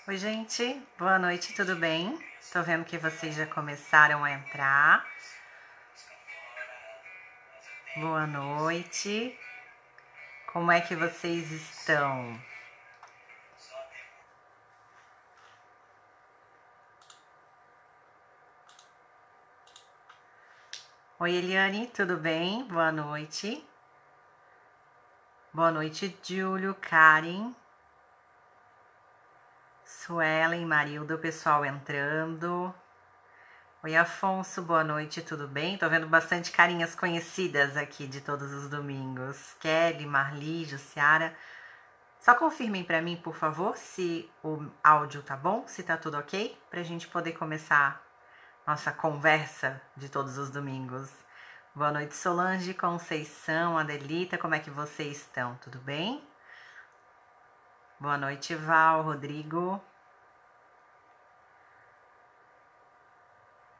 Oi, gente, boa noite, tudo bem? Tô vendo que vocês já começaram a entrar. Boa noite. Como é que vocês estão? Oi, Eliane, tudo bem? Boa noite. Boa noite, Júlio, Karen, Suelen, Marilda, o pessoal entrando. Oi, Afonso, boa noite, tudo bem? Tô vendo bastante carinhas conhecidas aqui de todos os domingos. Kelly, Marli, Jussiara. Só confirmem pra mim, por favor, se o áudio tá bom, se tá tudo ok, pra gente poder começar nossa conversa de todos os domingos. Boa noite, Solange, Conceição, Adelita, como é que vocês estão? Tudo bem? Boa noite, Val, Rodrigo.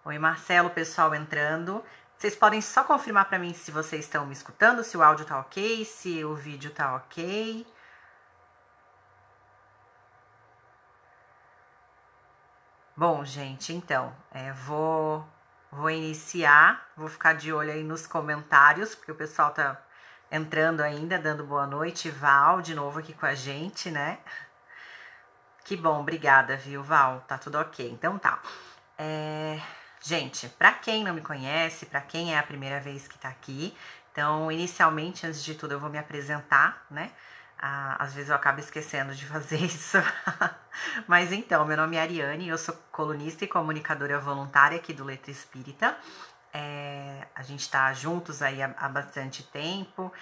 Oi, Marcelo, pessoal entrando. Vocês podem só confirmar pra mim se vocês estão me escutando, se o áudio tá ok, se o vídeo tá ok. Bom, gente, então, vou iniciar, vou ficar de olho aí nos comentários, porque o pessoal tá entrando ainda, dando boa noite. Val, de novo aqui com a gente, né? Que bom, obrigada, viu, Val? Tá tudo ok, então tá. Gente, pra quem não me conhece, pra quem é a primeira vez que tá aqui, então, inicialmente, antes de tudo, eu vou me apresentar, né? Às vezes eu acabo esquecendo de fazer isso. Mas então, meu nome é Ariane, eu sou colunista e comunicadora voluntária aqui do Letra Espírita. A gente tá juntos aí há bastante tempo,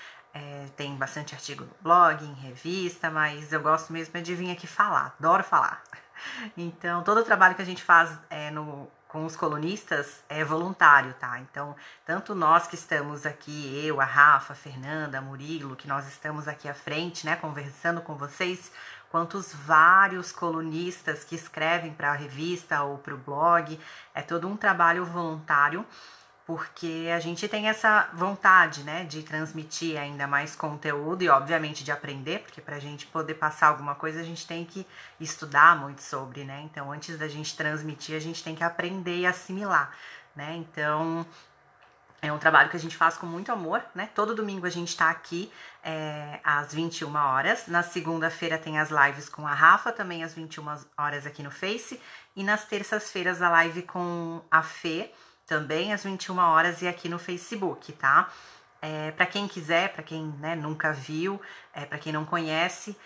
tem bastante artigo no blog, em revista, mas eu gosto mesmo de vir aqui falar, adoro falar. Então, todo o trabalho que a gente faz com os colunistas é voluntário, tá? Então, tanto nós que estamos aqui, eu, a Rafa, a Fernanda, a Murilo, que nós estamos aqui à frente, né, conversando com vocês, quanto os vários colunistas que escrevem para a revista ou para o blog, é todo um trabalho voluntário, porque a gente tem essa vontade, né, de transmitir ainda mais conteúdo e, obviamente, de aprender, porque para a gente poder passar alguma coisa, a gente tem que estudar muito sobre, né, então, antes da gente transmitir, a gente tem que aprender e assimilar, né, então, é um trabalho que a gente faz com muito amor, né, todo domingo a gente tá aqui às 21 horas, na segunda-feira tem as lives com a Rafa, também às 21 horas aqui no Face, e nas terças-feiras a live com a Fê, também às 21 horas e aqui no Facebook, tá? Para quem quiser, para quem, né, nunca viu, para quem não conhece,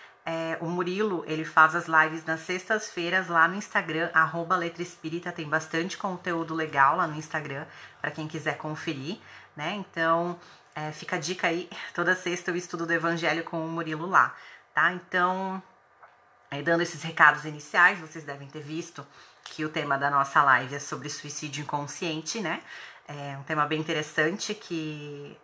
o Murilo, ele faz as lives nas sextas-feiras lá no Instagram, @Letra Espírita, tem bastante conteúdo legal lá no Instagram, para quem quiser conferir, né? Então, fica a dica aí, toda sexta eu estudo do Evangelho com o Murilo lá, tá? Então, dando esses recados iniciais, vocês devem ter visto que o tema da nossa live é sobre suicídio inconsciente, né? É um tema bem interessante que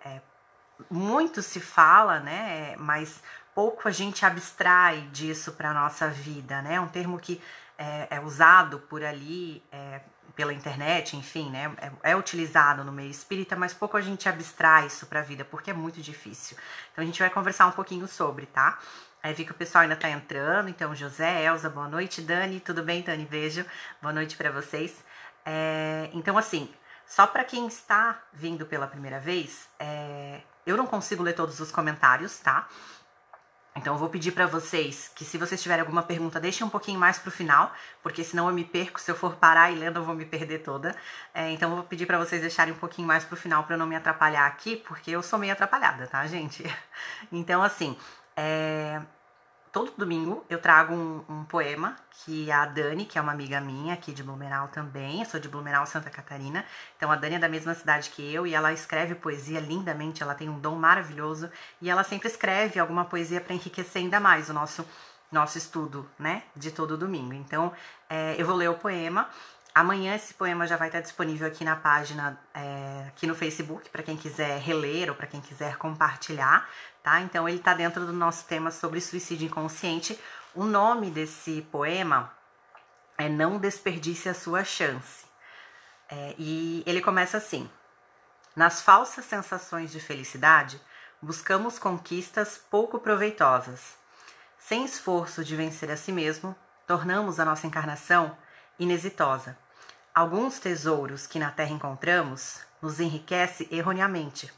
muito se fala, né? Mas pouco a gente abstrai disso para nossa vida, né? É um termo que é usado por ali, pela internet, enfim, né? É utilizado no meio espírita, mas pouco a gente abstrai isso para a vida, porque é muito difícil. Então a gente vai conversar um pouquinho sobre, tá? Vi que o pessoal ainda tá entrando, então José, Elza, boa noite, Dani, tudo bem, Dani? Beijo, boa noite para vocês. Então, assim, só para quem está vindo pela primeira vez, eu não consigo ler todos os comentários, tá? Então eu vou pedir para vocês que, se vocês tiverem alguma pergunta, deixem um pouquinho mais pro final, porque senão eu me perco, se eu for parar e lendo eu vou me perder toda. Então eu vou pedir para vocês deixarem um pouquinho mais pro final para eu não me atrapalhar aqui, porque eu sou meio atrapalhada, tá, gente? Então, assim, todo domingo eu trago um poema que a Dani, que é uma amiga minha aqui de Blumenau também, eu sou de Blumenau, Santa Catarina, então a Dani é da mesma cidade que eu e ela escreve poesia lindamente, ela tem um dom maravilhoso e ela sempre escreve alguma poesia para enriquecer ainda mais o nosso estudo, né, de todo domingo. Então, eu vou ler o poema. Amanhã esse poema já vai estar disponível aqui na página, aqui no Facebook, para quem quiser reler ou para quem quiser compartilhar, tá? Então ele está dentro do nosso tema sobre suicídio inconsciente. O nome desse poema é Não Desperdice a Sua Chance. E ele começa assim: nas falsas sensações de felicidade, buscamos conquistas pouco proveitosas. Sem esforço de vencer a si mesmo, tornamos a nossa encarnação inexitosa. Alguns tesouros que na Terra encontramos nos enriquece erroneamente.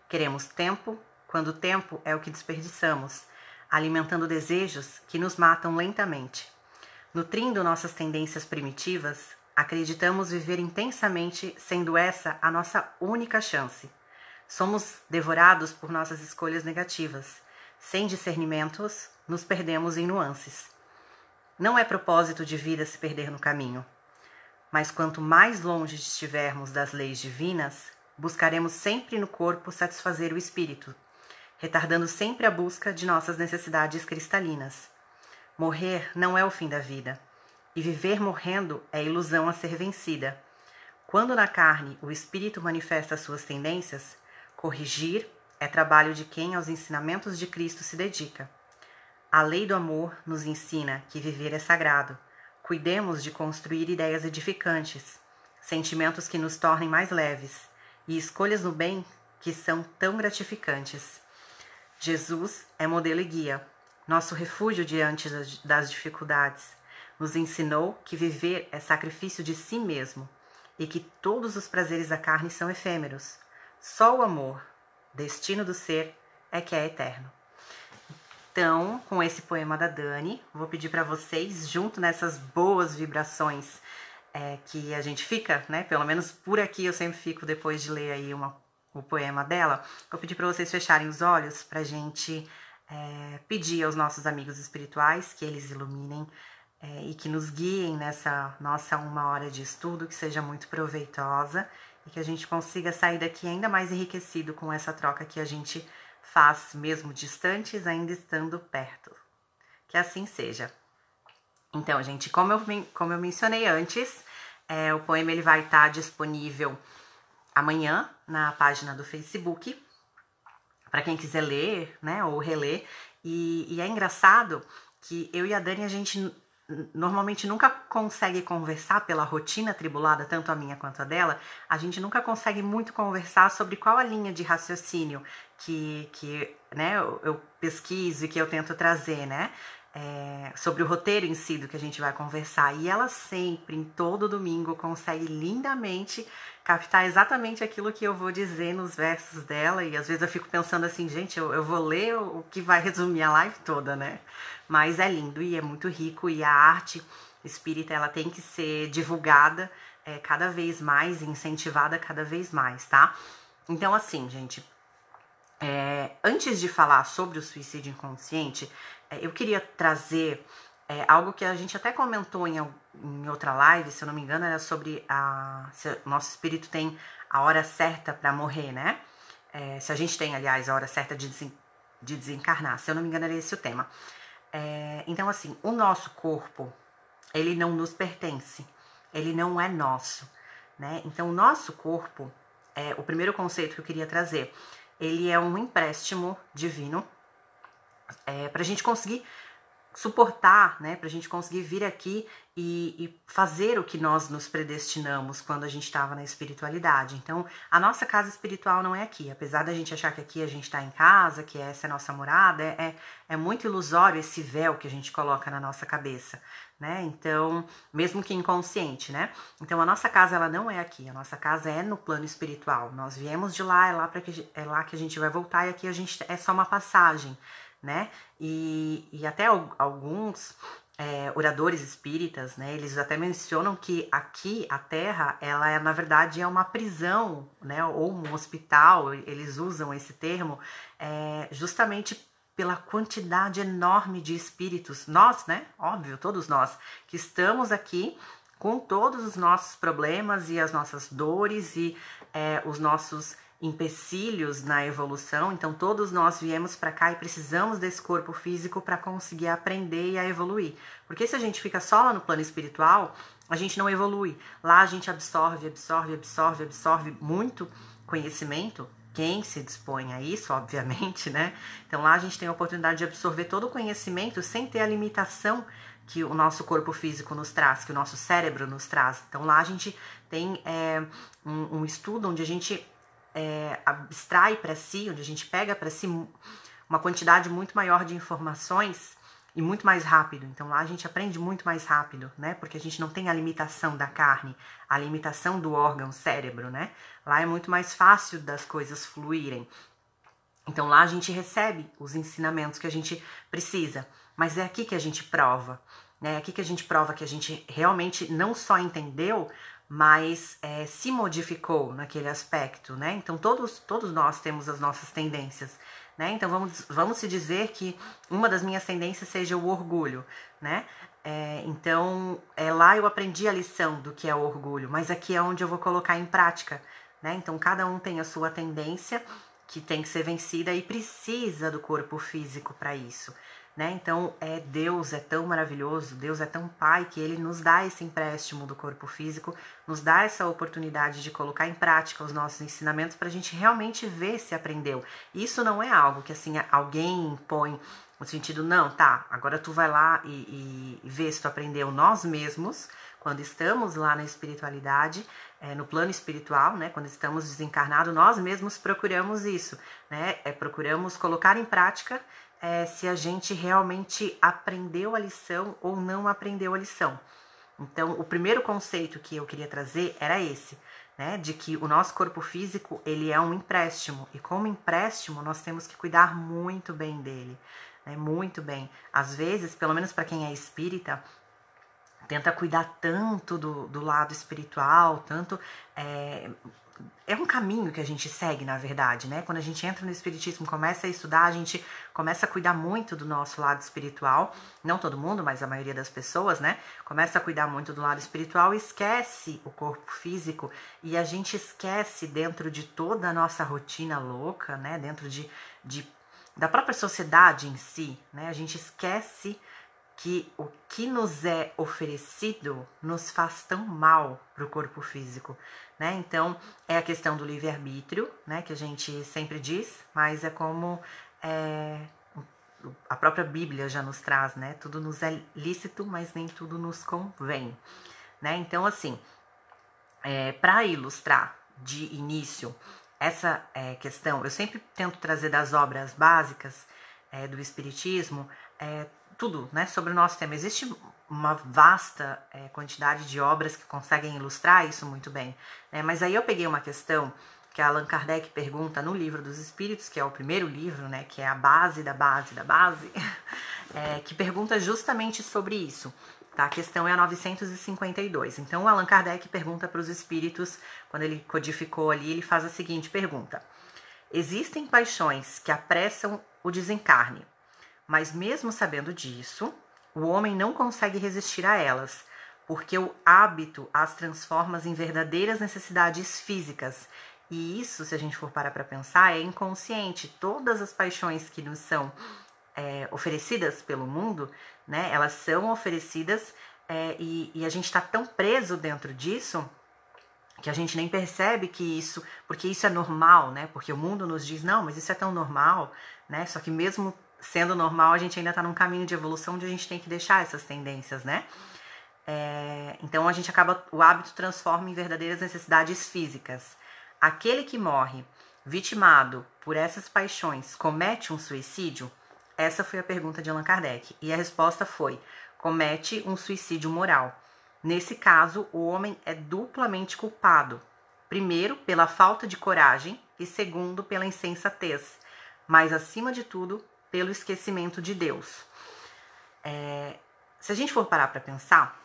Queremos tempo, quando o tempo é o que desperdiçamos, alimentando desejos que nos matam lentamente. Nutrindo nossas tendências primitivas, acreditamos viver intensamente, sendo essa a nossa única chance. Somos devorados por nossas escolhas negativas. Sem discernimentos, nos perdemos em nuances. Não é propósito de vida se perder no caminho. Mas quanto mais longe estivermos das leis divinas, buscaremos sempre no corpo satisfazer o espírito, retardando sempre a busca de nossas necessidades cristalinas. Morrer não é o fim da vida, e viver morrendo é ilusão a ser vencida. Quando na carne o espírito manifesta suas tendências, corrigir é trabalho de quem aos ensinamentos de Cristo se dedica. A lei do amor nos ensina que viver é sagrado. Cuidemos de construir ideias edificantes, sentimentos que nos tornem mais leves e escolhas no bem que são tão gratificantes. Jesus é modelo e guia, nosso refúgio diante das dificuldades. Nos ensinou que viver é sacrifício de si mesmo e que todos os prazeres da carne são efêmeros. Só o amor, destino do ser, é que é eterno. Então, com esse poema da Dani, vou pedir para vocês, junto nessas boas vibrações que a gente fica, né? Pelo menos por aqui eu sempre fico depois de ler aí o poema dela. Vou pedir para vocês fecharem os olhos para a gente pedir aos nossos amigos espirituais que eles iluminem e que nos guiem nessa nossa 1 hora de estudo, que seja muito proveitosa e que a gente consiga sair daqui ainda mais enriquecido com essa troca que a gente faz, mesmo distantes, ainda estando perto. Que assim seja. Então, gente, como eu mencionei antes, o poema ele vai estar disponível amanhã na página do Facebook, para quem quiser ler, né, ou reler. E é engraçado que eu e a Dani, a gente normalmente nunca consegue conversar pela rotina atribulada, tanto a minha quanto a dela, a gente nunca consegue muito conversar sobre qual a linha de raciocínio que né, eu pesquiso e que eu tento trazer, né, sobre o roteiro em si do que a gente vai conversar. E ela sempre, em todo domingo, consegue lindamente captar exatamente aquilo que eu vou dizer nos versos dela, e às vezes eu fico pensando assim, gente, eu vou ler o que vai resumir a live toda, né? Mas é lindo e é muito rico, e a arte espírita, ela tem que ser divulgada cada vez mais, incentivada cada vez mais, tá? Então, assim, gente, antes de falar sobre o suicídio inconsciente, eu queria trazer algo que a gente até comentou em outra live, se eu não me engano, era sobre se o nosso espírito tem a hora certa para morrer, né? Se a gente tem, aliás, a hora certa de desencarnar, se eu não me engano, era esse o tema. Então, assim, o nosso corpo, ele não nos pertence, ele não é nosso, né? Então, o nosso corpo, o primeiro conceito que eu queria trazer, ele é um empréstimo divino para a gente conseguir suportar, né, pra gente conseguir vir aqui e fazer o que nós nos predestinamos quando a gente estava na espiritualidade. Então, a nossa casa espiritual não é aqui, apesar da gente achar que aqui a gente está em casa, que essa é a nossa morada, é muito ilusório esse véu que a gente coloca na nossa cabeça, né? Então, mesmo que inconsciente, né? Então, a nossa casa, ela não é aqui, a nossa casa é no plano espiritual. Nós viemos de lá, é lá que a gente vai voltar, e aqui a gente é só uma passagem, né? E até alguns oradores espíritas, né, eles até mencionam que aqui a Terra, ela na verdade é uma prisão, né, ou um hospital. Eles usam esse termo justamente pela quantidade enorme de espíritos, nós, né, óbvio, todos nós, que estamos aqui com todos os nossos problemas e as nossas dores e os nossos empecilhos na evolução. Então todos nós viemos para cá e precisamos desse corpo físico para conseguir aprender e a evoluir, porque se a gente fica só lá no plano espiritual, a gente não evolui. Lá a gente absorve muito conhecimento, quem se dispõe a isso, obviamente, né? Então lá a gente tem a oportunidade de absorver todo o conhecimento sem ter a limitação que o nosso corpo físico nos traz, que o nosso cérebro nos traz. Então lá a gente tem um estudo onde a gente abstrai para si, onde a gente pega para si uma quantidade muito maior de informações, e muito mais rápido. Então lá a gente aprende muito mais rápido, né? Porque a gente não tem a limitação da carne, a limitação do órgão cérebro, né? Lá é muito mais fácil das coisas fluírem. Então lá a gente recebe os ensinamentos que a gente precisa, mas é aqui que a gente prova, né? É aqui que a gente prova que a gente realmente não só entendeu, mas se modificou naquele aspecto, né? Então todos nós temos as nossas tendências, né? Então vamos se dizer que uma das minhas tendências seja o orgulho, né? Então lá eu aprendi a lição do que é o orgulho, mas aqui é onde eu vou colocar em prática, né? Então cada um tem a sua tendência que tem que ser vencida e precisa do corpo físico para isso, né? Então Deus é tão maravilhoso, Deus é tão pai que ele nos dá esse empréstimo do corpo físico, nos dá essa oportunidade de colocar em prática os nossos ensinamentos para a gente realmente ver se aprendeu. Isso não é algo que assim alguém impõe no sentido, não, tá, agora tu vai lá e vê se tu aprendeu. Nós mesmos, quando estamos lá na espiritualidade, no plano espiritual, né, quando estamos desencarnados, nós mesmos procuramos isso, né, procuramos colocar em prática se a gente realmente aprendeu a lição ou não aprendeu a lição. Então, o primeiro conceito que eu queria trazer era esse, né, de que o nosso corpo físico, ele é um empréstimo, e como empréstimo, nós temos que cuidar muito bem dele, né, muito bem. Às vezes, pelo menos para quem é espírita, tenta cuidar tanto do lado espiritual, tanto... É um caminho que a gente segue, na verdade, né? Quando a gente entra no espiritismo, começa a estudar, a gente começa a cuidar muito do nosso lado espiritual. Não todo mundo, mas a maioria das pessoas, né? Começa a cuidar muito do lado espiritual e esquece o corpo físico. E a gente esquece dentro de toda a nossa rotina louca, né? Dentro da própria sociedade em si, né? A gente esquece que o que nos é oferecido nos faz tão mal para o corpo físico, né? Então, é a questão do livre-arbítrio, né? Que a gente sempre diz, mas é como a própria Bíblia já nos traz, né? Tudo nos é lícito, mas nem tudo nos convém, né? Então, assim, para ilustrar de início essa questão, eu sempre tento trazer das obras básicas do Espiritismo, tudo, né, sobre o nosso tema. Existe uma vasta quantidade de obras que conseguem ilustrar isso muito bem, né? Mas aí eu peguei uma questão que Allan Kardec pergunta no Livro dos Espíritos, que é o primeiro livro, né, que é a base da base da base, que pergunta justamente sobre isso. Tá? A questão é a 952. Então, o Allan Kardec pergunta para os espíritos, quando ele codificou ali, ele faz a seguinte pergunta: existem paixões que apressam o desencarne, mas mesmo sabendo disso, o homem não consegue resistir a elas, porque o hábito as transforma em verdadeiras necessidades físicas. E isso, se a gente for parar para pensar, é inconsciente. Todas as paixões que nos são oferecidas pelo mundo, né, elas são oferecidas e a gente está tão preso dentro disso que a gente nem percebe que isso, porque isso é normal, né? Porque o mundo nos diz, não, mas isso é tão normal, né? Só que mesmo sendo normal, a gente ainda está num caminho de evolução onde a gente tem que deixar essas tendências, né? Então a gente acaba, o hábito transforma em verdadeiras necessidades físicas. Aquele que morre vitimado por essas paixões comete um suicídio? Essa foi a pergunta de Allan Kardec. E a resposta foi: comete um suicídio moral. Nesse caso, o homem é duplamente culpado. Primeiro, pela falta de coragem e segundo, pela insensatez. Mas, acima de tudo, pelo esquecimento de Deus. Se a gente for parar para pensar,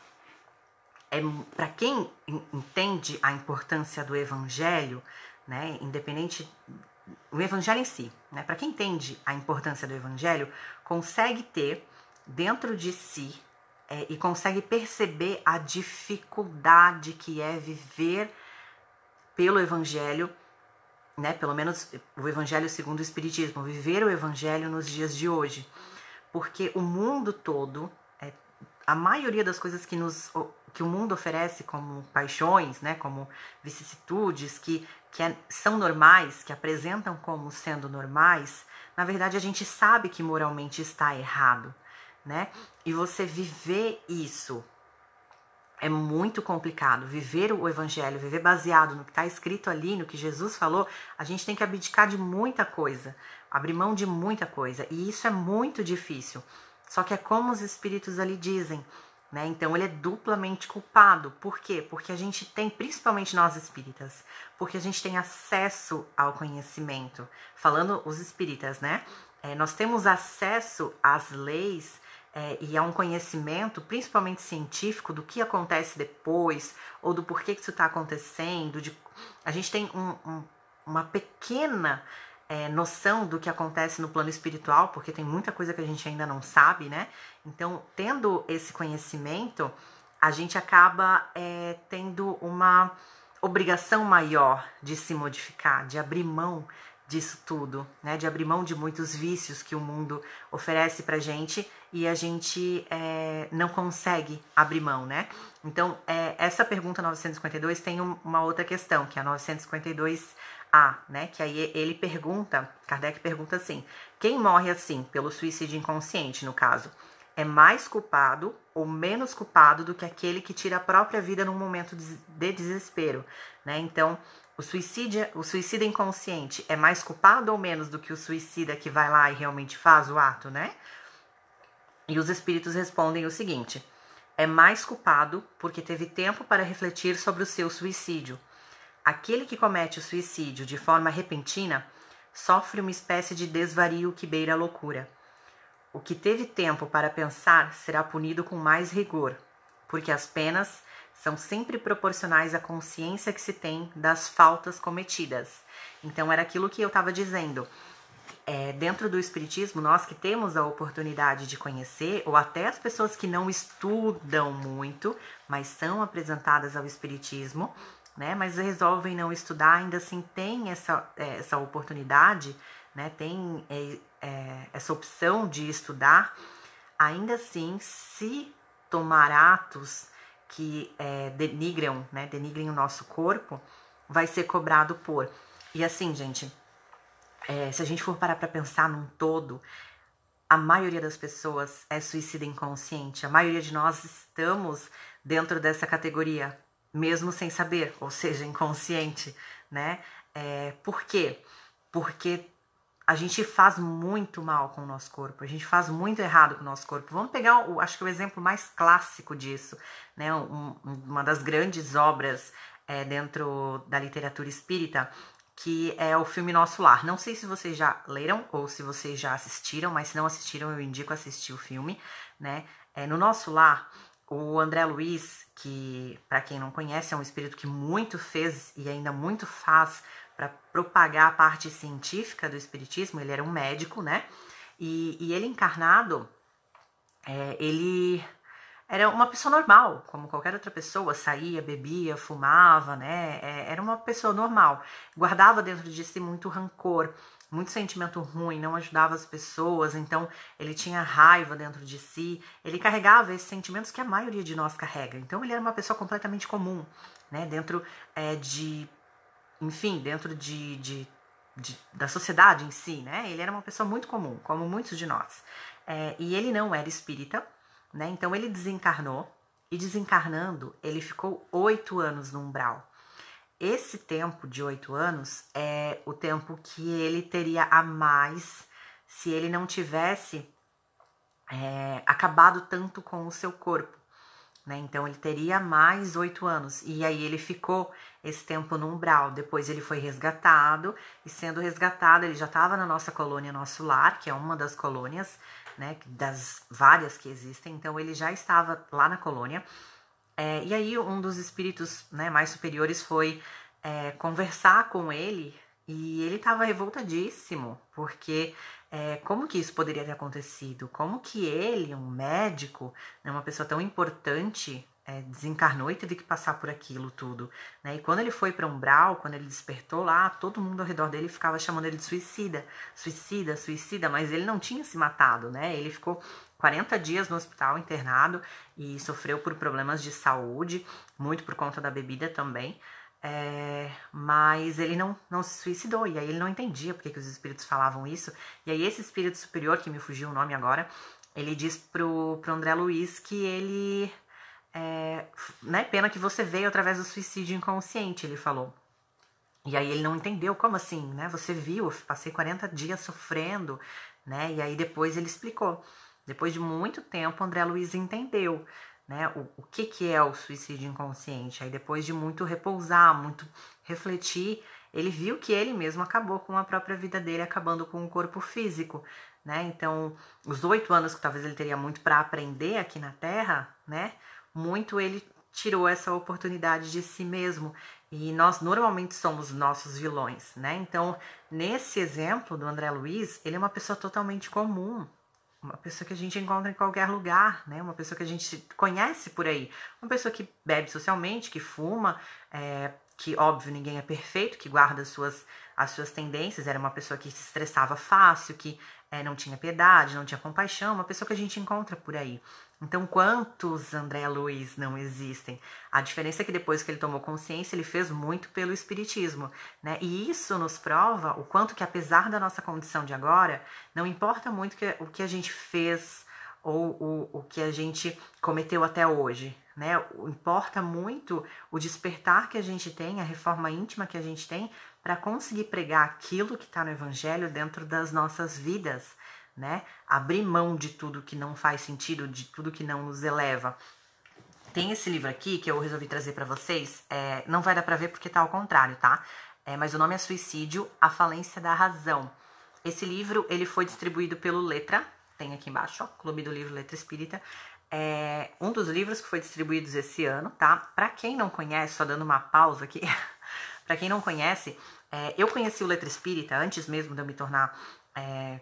para quem entende a importância do evangelho, né, independente, o evangelho em si, né, para quem entende a importância do evangelho, consegue ter dentro de si e consegue perceber a dificuldade que é viver pelo evangelho, né, pelo menos o evangelho segundo o Espiritismo, viver o evangelho nos dias de hoje. Porque o mundo todo, a maioria das coisas que o mundo oferece como paixões, né, como vicissitudes, que são normais, que apresentam como sendo normais, na verdade a gente sabe que moralmente está errado, né? E você viver isso é muito complicado. Viver o evangelho, viver baseado no que está escrito ali, no que Jesus falou, a gente tem que abdicar de muita coisa, abrir mão de muita coisa, e isso é muito difícil. Só que é como os espíritos ali dizem, né? Então ele é duplamente culpado. Por quê? Porque a gente tem, principalmente nós espíritas, porque a gente tem acesso ao conhecimento. Falando os espíritas, né? Nós temos acesso às leis e a um conhecimento, principalmente científico, do que acontece depois, ou do porquê que isso está acontecendo. A gente tem uma pequena noção do que acontece no plano espiritual, porque tem muita coisa que a gente ainda não sabe, né? Então, tendo esse conhecimento, a gente acaba tendo uma obrigação maior de se modificar, de abrir mão disso tudo, né? De abrir mão de muitos vícios que o mundo oferece pra gente e a gente não consegue abrir mão, né? Então, essa pergunta 952 tem uma outra questão, que é a 952A, né? Que aí ele pergunta, Kardec pergunta assim: quem morre assim, pelo suicídio inconsciente, no caso, é mais culpado ou menos culpado do que aquele que tira a própria vida num momento de desespero, né? Então, o suicida inconsciente é mais culpado ou menos do que o suicida que vai lá e realmente faz o ato, né? E os espíritos respondem o seguinte: é mais culpado porque teve tempo para refletir sobre o seu suicídio. Aquele que comete o suicídio de forma repentina sofre uma espécie de desvario que beira a loucura. O que teve tempo para pensar será punido com mais rigor, porque as penas são sempre proporcionais à consciência que se tem das faltas cometidas. Então era aquilo que eu estava dizendo. Dentro do Espiritismo, nós que temos a oportunidade de conhecer, ou até as pessoas que não estudam muito, mas são apresentadas ao Espiritismo, né? Mas resolvem não estudar, ainda assim tem essa oportunidade, né? Tem essa opção de estudar, ainda assim, se tomar atos que denigrem o nosso corpo, vai ser cobrado por. E assim, gente, se a gente for parar para pensar num todo, a maioria das pessoas é suicida inconsciente. A maioria de nós estamos dentro dessa categoria, mesmo sem saber, ou seja, inconsciente, né? Por quê? Porque a gente faz muito mal com o nosso corpo, a gente faz muito errado com o nosso corpo. Vamos pegar, acho que o exemplo mais clássico disso, né? Uma das grandes obras dentro da literatura espírita, que é o filme Nosso Lar. Não sei se vocês já leram ou se vocês já assistiram, mas se não assistiram, eu indico assistir o filme, né? No Nosso Lar, o André Luiz, que, para quem não conhece, é um espírito que muito fez e ainda muito faz para propagar a parte científica do espiritismo. Ele era um médico, né? E ele encarnado, ele era uma pessoa normal, como qualquer outra pessoa, saía, bebia, fumava, né? Era uma pessoa normal. Guardava dentro de si muito rancor, muito sentimento ruim, não ajudava as pessoas, então ele tinha raiva dentro de si, ele carregava esses sentimentos que a maioria de nós carrega. Então ele era uma pessoa completamente comum, né? Dentro da sociedade em si, né? Ele era uma pessoa muito comum, como muitos de nós. E ele não era espírita, né? Então ele desencarnou, e desencarnando, ele ficou 8 anos no umbral. Esse tempo de 8 anos é o tempo que ele teria a mais se ele não tivesse acabado tanto com o seu corpo, né? Então ele teria mais 8 anos, e aí ele ficou esse tempo no umbral. Depois ele foi resgatado, e sendo resgatado, ele já estava na nossa colônia Nosso Lar, que é uma das colônias, né, das várias que existem. Então ele já estava lá na colônia, e aí um dos espíritos, né, mais superiores foi conversar com ele, e ele estava revoltadíssimo, porque como que isso poderia ter acontecido? Como que ele, um médico, né, uma pessoa tão importante, desencarnou e teve que passar por aquilo tudo, né? E quando ele foi para umbral, quando ele despertou lá, todo mundo ao redor dele ficava chamando ele de suicida, suicida, suicida, mas ele não tinha se matado, né? Ele ficou 40 dias no hospital internado e sofreu por problemas de saúde, muito por conta da bebida também. Mas ele não se suicidou, e aí ele não entendia porque que os espíritos falavam isso. E aí esse espírito superior, que me fugiu o nome agora, ele diz pro André Luiz que ele né, pena que você veio através do suicídio inconsciente, ele falou. E aí ele não entendeu, como assim, né? Você viu, eu passei 40 dias sofrendo, né? E aí depois ele explicou. Depois de muito tempo, André Luiz entendeu, né, o que é o suicídio inconsciente. Aí depois de muito repousar, muito refletir, ele viu que ele mesmo acabou com a própria vida dele, acabando com o corpo físico, né? Então, os 8 anos que talvez ele teria muito para aprender aqui na Terra, né? Muito ele tirou essa oportunidade de si mesmo. E nós normalmente somos nossos vilões, né? Então, nesse exemplo do André Luiz, ele é uma pessoa totalmente comum, uma pessoa que a gente encontra em qualquer lugar, né? Uma pessoa que a gente conhece por aí. Uma pessoa que bebe socialmente, que fuma, que, óbvio, ninguém é perfeito, que guarda as suas tendências. Era uma pessoa que se estressava fácil, que não tinha piedade, não tinha compaixão. Uma pessoa que a gente encontra por aí. Então, quantos André Luiz não existem? A diferença é que depois que ele tomou consciência, ele fez muito pelo espiritismo, né? E isso nos prova o quanto que, apesar da nossa condição de agora, não importa muito o que a gente fez ou o que a gente cometeu até hoje, né? Importa muito o despertar que a gente tem, a reforma íntima que a gente tem para conseguir pregar aquilo que está no Evangelho dentro das nossas vidas, né? Abrir mão de tudo que não faz sentido, de tudo que não nos eleva. Tem esse livro aqui que eu resolvi trazer para vocês, não vai dar para ver porque tá ao contrário, tá? Mas o nome é Suicídio, a Falência da Razão. Esse livro, ele foi distribuído pelo Letra, tem aqui embaixo, ó, Clube do Livro Letra Espírita. É um dos livros que foi distribuído esse ano, tá? Para quem não conhece, só dando uma pausa aqui, para quem não conhece, eu conheci o Letra Espírita antes mesmo de eu me tornar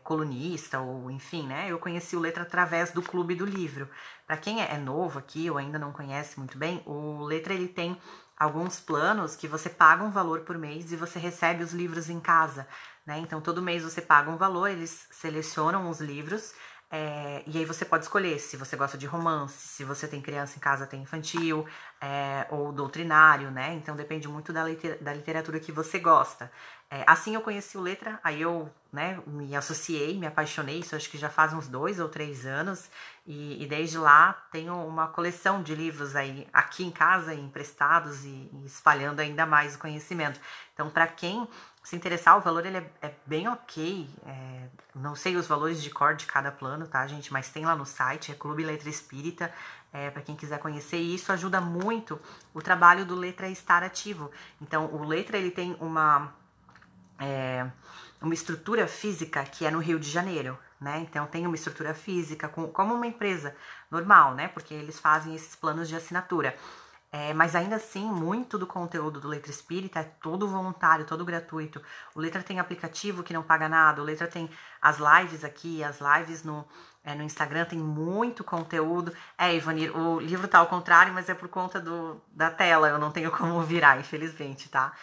colunista, ou enfim, né? Eu conheci o Letra através do Clube do Livro. Para quem é novo aqui ou ainda não conhece muito bem, o Letra ele tem alguns planos que você paga um valor por mês e você recebe os livros em casa, né? Então todo mês você paga um valor, eles selecionam os livros. E aí você pode escolher se você gosta de romance, se você tem criança em casa, tem infantil, ou doutrinário, né? Então depende muito da literatura que você gosta. Assim eu conheci o Letra, aí eu, né, me associei, me apaixonei, isso acho que já faz uns 2 ou 3 anos, e desde lá tenho uma coleção de livros aí aqui em casa, emprestados e espalhando ainda mais o conhecimento. Então, para quem se interessar, o valor ele é bem ok. Não sei os valores de cor de cada plano, tá, gente? Mas tem lá no site, é Clube Letra Espírita, para quem quiser conhecer. E isso ajuda muito o trabalho do Letra estar ativo. Então, o Letra ele tem uma estrutura física que é no Rio de Janeiro, né? Então tem uma estrutura física como uma empresa normal, né? Porque eles fazem esses planos de assinatura. Mas ainda assim, muito do conteúdo do Letra Espírita é todo voluntário, todo gratuito. O Letra tem aplicativo que não paga nada, o Letra tem as lives aqui, as lives no Instagram, tem muito conteúdo. Ivanir, o livro tá ao contrário, mas é por conta da tela, eu não tenho como virar, infelizmente, tá?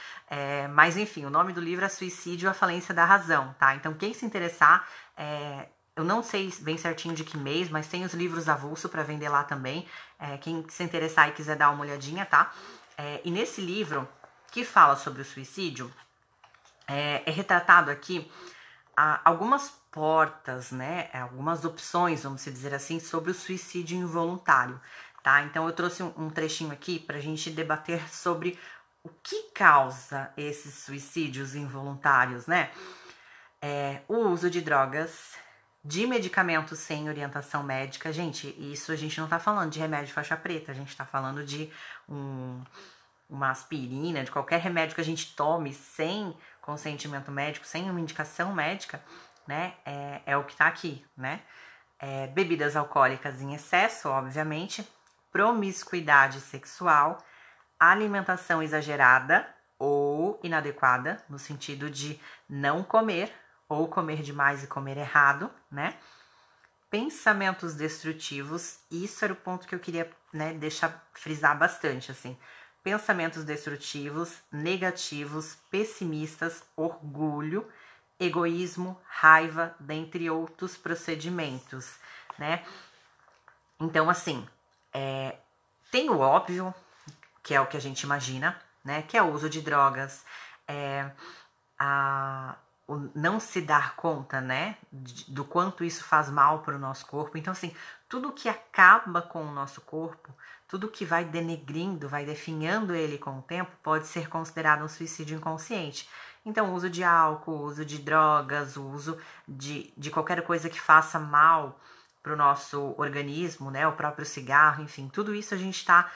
Mas enfim, o nome do livro é Suicídio, a Falência da Razão, tá? Então quem se interessar, eu não sei bem certinho de que mês, mas tem os livros avulso para vender lá também. Quem se interessar e quiser dar uma olhadinha, tá? E nesse livro, que fala sobre o suicídio, é retratado aqui algumas portas, né? Algumas opções, vamos dizer assim, sobre o suicídio involuntário, tá? Então eu trouxe um trechinho aqui pra gente debater sobre o que causa esses suicídios involuntários, né? O uso de drogas, de medicamentos sem orientação médica. Gente, isso a gente não tá falando de remédio faixa preta, a gente tá falando de uma aspirina, de qualquer remédio que a gente tome sem consentimento médico, sem uma indicação médica, né? É o que tá aqui, né? Bebidas alcoólicas em excesso, obviamente, promiscuidade sexual, alimentação exagerada ou inadequada, no sentido de não comer, ou comer demais e comer errado, né? Pensamentos destrutivos, isso era o ponto que eu queria, né, deixar frisar bastante, assim. Pensamentos destrutivos, negativos, pessimistas, orgulho, egoísmo, raiva, dentre outros procedimentos, né? Então, assim, tem o óbvio, que é o que a gente imagina, né? Que é o uso de drogas, o não se dar conta, né, do quanto isso faz mal para o nosso corpo. Então, assim, tudo que acaba com o nosso corpo, tudo que vai denegrindo, vai definhando ele com o tempo, pode ser considerado um suicídio inconsciente. Então, o uso de álcool, o uso de drogas, o uso de qualquer coisa que faça mal para o nosso organismo, né? O próprio cigarro, enfim, tudo isso a gente está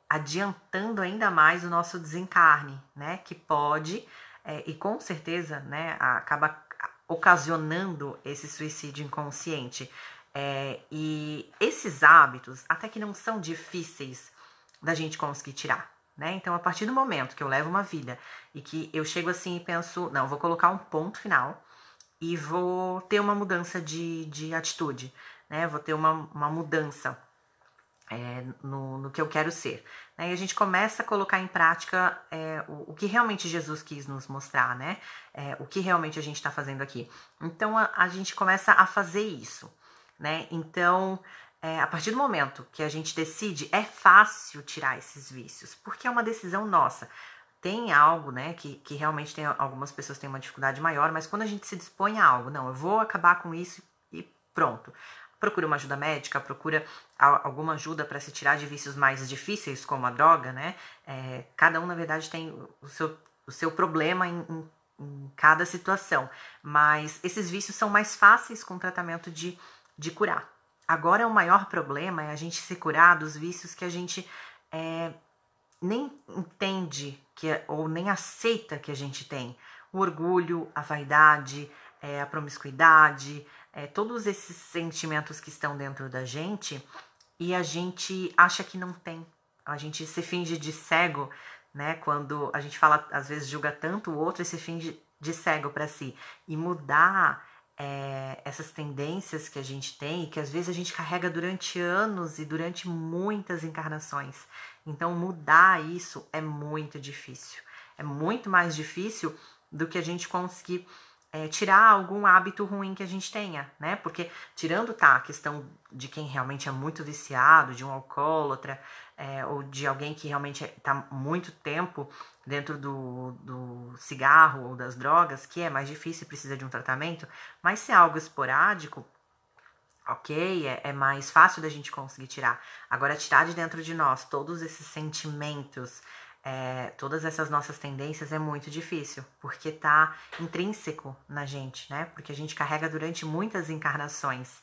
adiantando ainda mais o nosso desencarne, né? Que pode, e com certeza, né, acaba ocasionando esse suicídio inconsciente. E esses hábitos, até que não são difíceis da gente conseguir tirar, né? Então, a partir do momento que eu levo uma vida e que eu chego assim e penso, não, vou colocar um ponto final e vou ter uma mudança de atitude, né? Vou ter uma mudança no que eu quero ser. Né? E a gente começa a colocar em prática o que realmente Jesus quis nos mostrar, né? O que realmente a gente está fazendo aqui. Então, a gente começa a fazer isso, né? Então, a partir do momento que a gente decide, é fácil tirar esses vícios, porque é uma decisão nossa. Tem algo, né, que realmente tem, algumas pessoas têm uma dificuldade maior, mas quando a gente se dispõe a algo, não, eu vou acabar com isso e pronto. Procura uma ajuda médica, procura alguma ajuda para se tirar de vícios mais difíceis, como a droga, né? Cada um, na verdade, tem o seu problema em cada situação, mas esses vícios são mais fáceis com tratamento de curar. Agora, o maior problema é a gente se curar dos vícios que a gente nem entende ou nem aceita que a gente tem. O orgulho, a vaidade, a promiscuidade, todos esses sentimentos que estão dentro da gente e a gente acha que não tem. A gente se finge de cego, né? Quando a gente fala, às vezes julga tanto o outro e se finge de cego para si. E mudar essas tendências que a gente tem e que às vezes a gente carrega durante anos e durante muitas encarnações. Então mudar isso é muito difícil. É muito mais difícil do que a gente conseguir tirar algum hábito ruim que a gente tenha, né? Porque tirando a questão de quem realmente é muito viciado, de um alcoólatra, ou de alguém que realmente está muito tempo dentro do cigarro ou das drogas, que é mais difícil e precisa de um tratamento, mas se é algo esporádico, ok, é mais fácil da gente conseguir tirar. Agora, tirar de dentro de nós todos esses sentimentos, todas essas nossas tendências é muito difícil, porque tá intrínseco na gente, né? Porque a gente carrega durante muitas encarnações.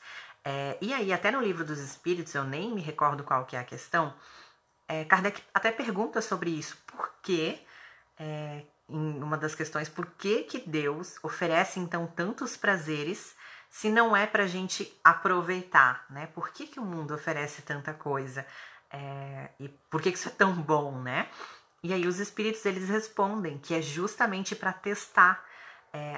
E aí, até no Livro dos Espíritos, eu nem me recordo qual que é a questão, Kardec até pergunta sobre isso. Por que, em uma das questões, por que Deus oferece então tantos prazeres se não é pra gente aproveitar, né? Por que o mundo oferece tanta coisa? E por que isso é tão bom, né? E aí os espíritos, eles respondem que é justamente para testar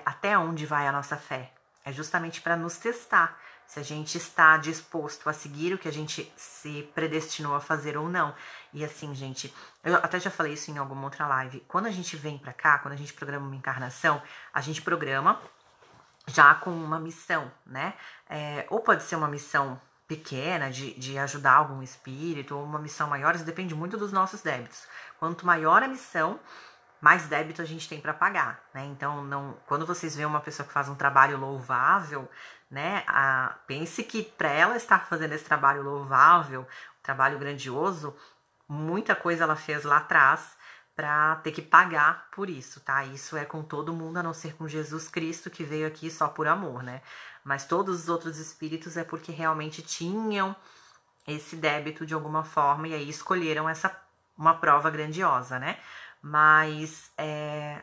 até onde vai a nossa fé. É justamente para nos testar se a gente está disposto a seguir o que a gente se predestinou a fazer ou não. E assim, gente, eu até já falei isso em alguma outra live. Quando a gente vem para cá, quando a gente programa uma encarnação, a gente programa já com uma missão, né? Ou pode ser uma missão pequena de ajudar algum espírito, ou uma missão maior, isso depende muito dos nossos débitos. Quanto maior a missão, mais débito a gente tem para pagar, né? Então, quando vocês veem uma pessoa que faz um trabalho louvável, né? Pense que para ela estar fazendo esse trabalho louvável, um trabalho grandioso, muita coisa ela fez lá atrás para ter que pagar por isso, tá? Isso é com todo mundo, a não ser com Jesus Cristo, que veio aqui só por amor, né? Mas todos os outros espíritos é porque realmente tinham esse débito de alguma forma e aí escolheram uma prova grandiosa, né? Mas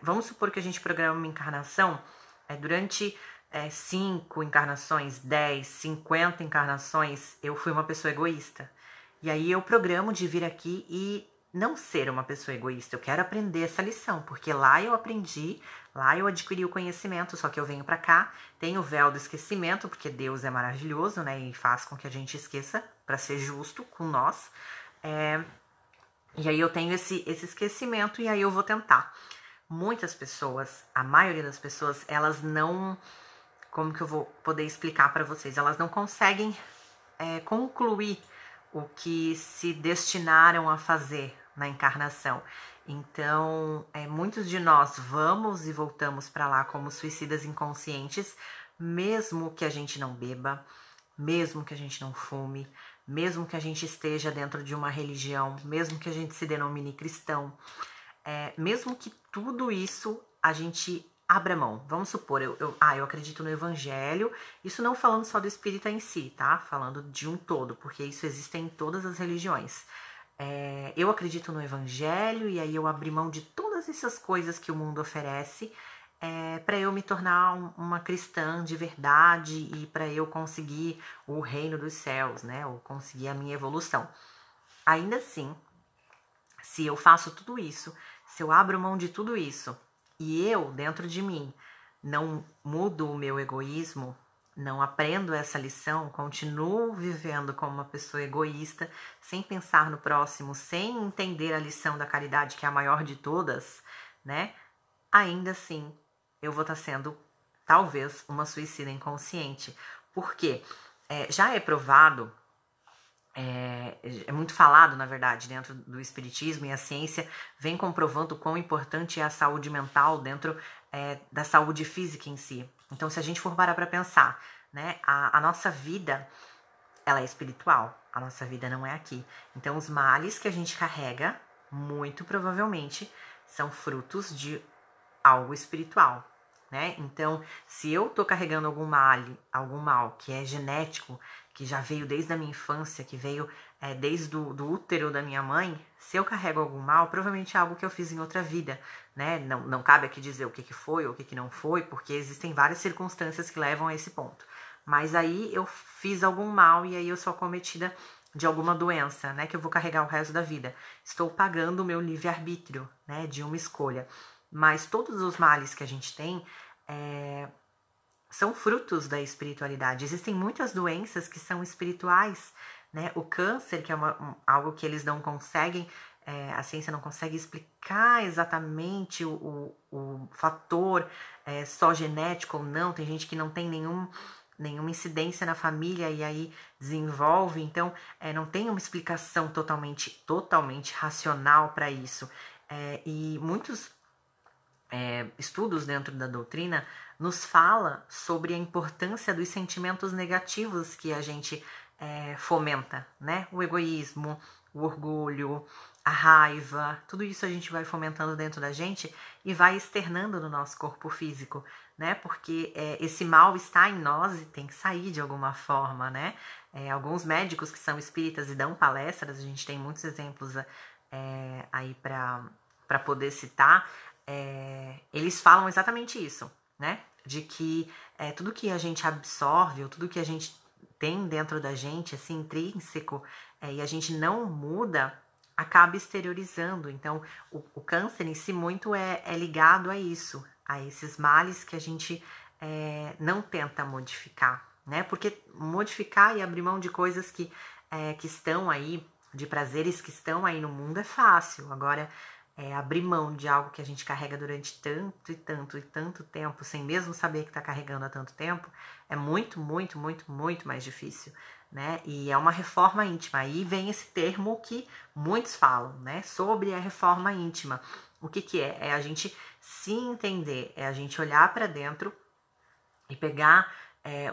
vamos supor que a gente programa uma encarnação durante 5 encarnações, 10, 50 encarnações, eu fui uma pessoa egoísta. E aí eu programo de vir aqui e não ser uma pessoa egoísta. Eu quero aprender essa lição, porque lá eu aprendi, lá eu adquiri o conhecimento, só que eu venho pra cá, tenho o véu do esquecimento, porque Deus é maravilhoso, né, e faz com que a gente esqueça, pra ser justo com nós. E aí eu tenho esse esquecimento e aí eu vou tentar. Muitas pessoas, a maioria das pessoas, elas não... Como que eu vou poder explicar pra vocês? Elas não conseguem concluir o que se destinaram a fazer na encarnação. Então, muitos de nós vamos e voltamos para lá como suicidas inconscientes, mesmo que a gente não beba, mesmo que a gente não fume, mesmo que a gente esteja dentro de uma religião, mesmo que a gente se denomine cristão, mesmo que tudo isso a gente abra mão. Vamos supor, eu acredito no evangelho, isso não falando só do espírita em si, tá? Falando de um todo, porque isso existe em todas as religiões. Eu acredito no evangelho e aí eu abri mão de todas essas coisas que o mundo oferece para eu me tornar uma cristã de verdade e para eu conseguir o reino dos céus, né? Ou conseguir a minha evolução. Ainda assim, se eu faço tudo isso, se eu abro mão de tudo isso e eu, dentro de mim, não mudo o meu egoísmo, não aprendo essa lição, continuo vivendo como uma pessoa egoísta, sem pensar no próximo, sem entender a lição da caridade, que é a maior de todas, né? Ainda assim, eu vou estar sendo, talvez, uma suicida inconsciente. Por quê? Já é provado, é muito falado, na verdade, dentro do espiritismo, e a ciência vem comprovando o quão importante é a saúde mental dentro da saúde física em si. Então, se a gente for parar para pensar, né, a nossa vida, ela é espiritual, a nossa vida não é aqui. Então, os males que a gente carrega, muito provavelmente, são frutos de algo espiritual, né? Então, se eu tô carregando algum mal que é genético, que já veio desde a minha infância, que veio desde do útero da minha mãe, se eu carrego algum mal, provavelmente é algo que eu fiz em outra vida, né? Não cabe aqui dizer o que foi ou o que não foi, porque existem várias circunstâncias que levam a esse ponto. Mas aí eu fiz algum mal e aí eu sou acometida de alguma doença, né? Que eu vou carregar o resto da vida. Estou pagando o meu livre-arbítrio, né? De uma escolha. Mas todos os males que a gente tem são frutos da espiritualidade. Existem muitas doenças que são espirituais, né? O câncer, que é algo que eles não conseguem, a ciência não consegue explicar exatamente o fator só genético ou não. Tem gente que não tem nenhuma incidência na família e aí desenvolve. Então, não tem uma explicação totalmente racional para isso. E muitos estudos dentro da doutrina nos fala sobre a importância dos sentimentos negativos que a gente fomenta, né? O egoísmo, o orgulho, a raiva, tudo isso a gente vai fomentando dentro da gente e vai externando no nosso corpo físico, né? Porque esse mal está em nós e tem que sair de alguma forma, né? Alguns médicos que são espíritas e dão palestras, a gente tem muitos exemplos aí para poder citar, eles falam exatamente isso, né? De que tudo que a gente absorve, ou tudo que a gente tem dentro da gente, assim, intrínseco, e a gente não muda, acaba exteriorizando. Então, o câncer em si muito é ligado a isso, a esses males que a gente não tenta modificar, né? Porque modificar e abrir mão de coisas que estão aí, de prazeres que estão aí no mundo é fácil. Agora, abrir mão de algo que a gente carrega durante tanto e tanto e tanto tempo, sem mesmo saber que está carregando há tanto tempo, é muito, muito, muito, muito mais difícil, né? E é uma reforma íntima. Aí vem esse termo que muitos falam, né? Sobre a reforma íntima. O que é? É a gente se entender, é a gente olhar para dentro e pegar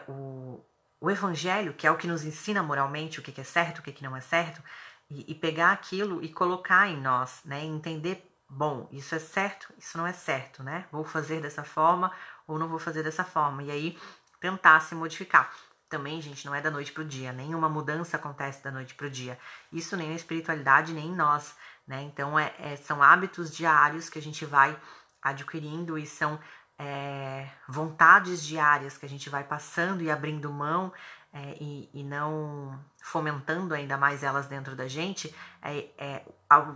o evangelho, que é o que nos ensina moralmente o que é certo, o que não é certo, e pegar aquilo e colocar em nós, né? E entender, bom, isso é certo, isso não é certo, né? Vou fazer dessa forma ou não vou fazer dessa forma. E aí tentar se modificar. Também, gente, não é da noite pro dia. Nenhuma mudança acontece da noite pro dia. Isso nem na espiritualidade, nem em nós, né? Então, são hábitos diários que a gente vai adquirindo e são vontades diárias que a gente vai passando e abrindo mão e não fomentando ainda mais elas dentro da gente,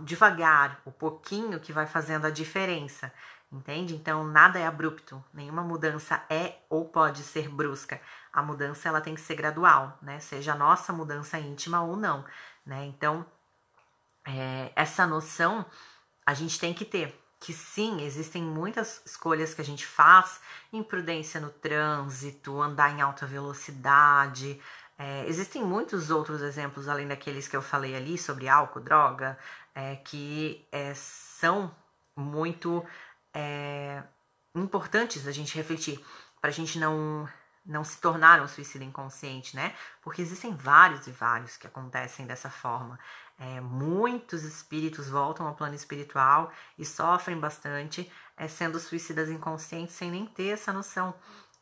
devagar, o pouquinho que vai fazendo a diferença, entende? Então, nada é abrupto, nenhuma mudança é ou pode ser brusca. A mudança, ela tem que ser gradual, né? Seja a nossa mudança íntima ou não, né? Então, essa noção a gente tem que ter, que sim, existem muitas escolhas que a gente faz, imprudência no trânsito, andar em alta velocidade, existem muitos outros exemplos, além daqueles que eu falei ali, sobre álcool, droga, que são muito importantes a gente refletir, para a gente não não se tornaram suicida inconsciente, né? Porque existem vários e vários que acontecem dessa forma. Muitos espíritos voltam ao plano espiritual e sofrem bastante, sendo suicidas inconscientes sem nem ter essa noção,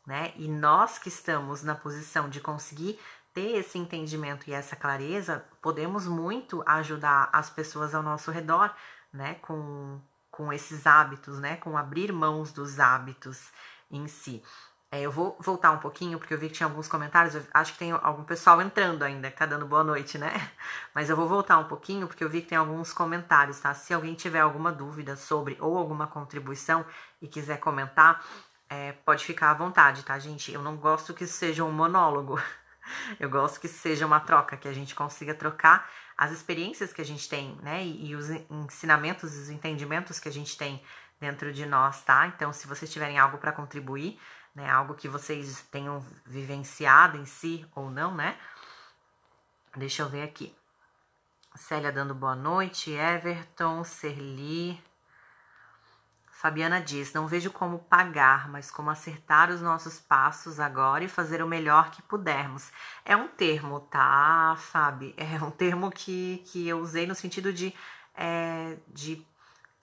né? E nós que estamos na posição de conseguir ter esse entendimento e essa clareza, podemos muito ajudar as pessoas ao nosso redor, né? Com esses hábitos, né? Com abrir mãos dos hábitos em si. Eu vou voltar um pouquinho, porque eu vi que tinha alguns comentários, eu acho que tem algum pessoal entrando ainda, que tá dando boa noite, né? Mas eu vou voltar um pouquinho, porque eu vi que tem alguns comentários, tá? Se alguém tiver alguma dúvida sobre ou alguma contribuição e quiser comentar, pode ficar à vontade, tá, gente? Eu não gosto que isso seja um monólogo, eu gosto que seja uma troca, que a gente consiga trocar as experiências que a gente tem, né? E os ensinamentos, os entendimentos que a gente tem dentro de nós, tá? Então, se vocês tiverem algo para contribuir, né, algo que vocês tenham vivenciado em si ou não, né? Deixa eu ver aqui. Célia dando boa noite, Everton, Serli. Fabiana diz, não vejo como pagar, mas como acertar os nossos passos agora e fazer o melhor que pudermos. É um termo, tá, Fabi? É um termo que eu usei no sentido de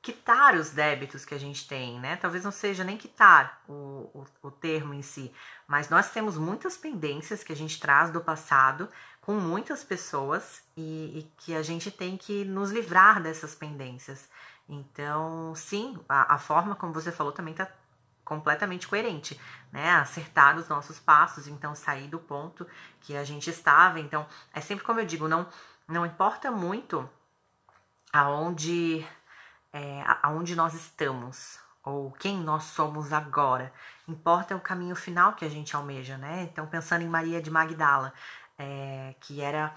quitar os débitos que a gente tem, né? Talvez não seja nem quitar o termo em si, mas nós temos muitas pendências que a gente traz do passado com muitas pessoas e que a gente tem que nos livrar dessas pendências. Então, sim, a forma como você falou também está completamente coerente, né? Acertar os nossos passos, então sair do ponto que a gente estava. Então, é sempre como eu digo, não importa muito aonde nós estamos ou quem nós somos agora. Importa o caminho final que a gente almeja, né? Então, pensando em Maria de Magdala, que era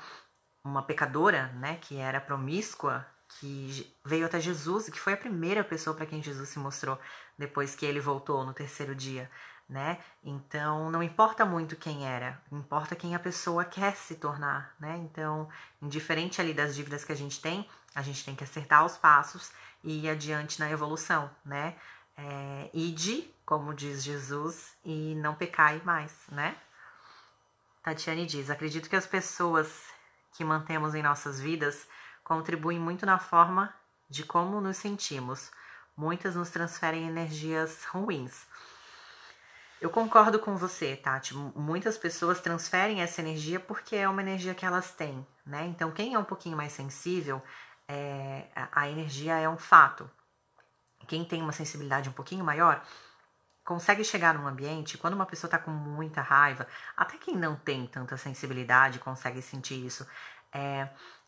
uma pecadora, né? Que era promíscua, que veio até Jesus, que foi a primeira pessoa para quem Jesus se mostrou depois que ele voltou no terceiro dia, né? Então, não importa muito quem era, importa quem a pessoa quer se tornar, né? Então, indiferente ali das dívidas que a gente tem que acertar os passos e ir adiante na evolução, né? Ide, como diz Jesus, e não pecai mais, né? Tatiane diz, acredito que as pessoas que mantemos em nossas vidas contribuem muito na forma de como nos sentimos. Muitas nos transferem energias ruins. Eu concordo com você, Tati. Muitas pessoas transferem essa energia porque é uma energia que elas têm, né? Então, quem é um pouquinho mais sensível, a energia é um fato. Quem tem uma sensibilidade um pouquinho maior, consegue chegar num ambiente, quando uma pessoa está com muita raiva, até quem não tem tanta sensibilidade consegue sentir isso.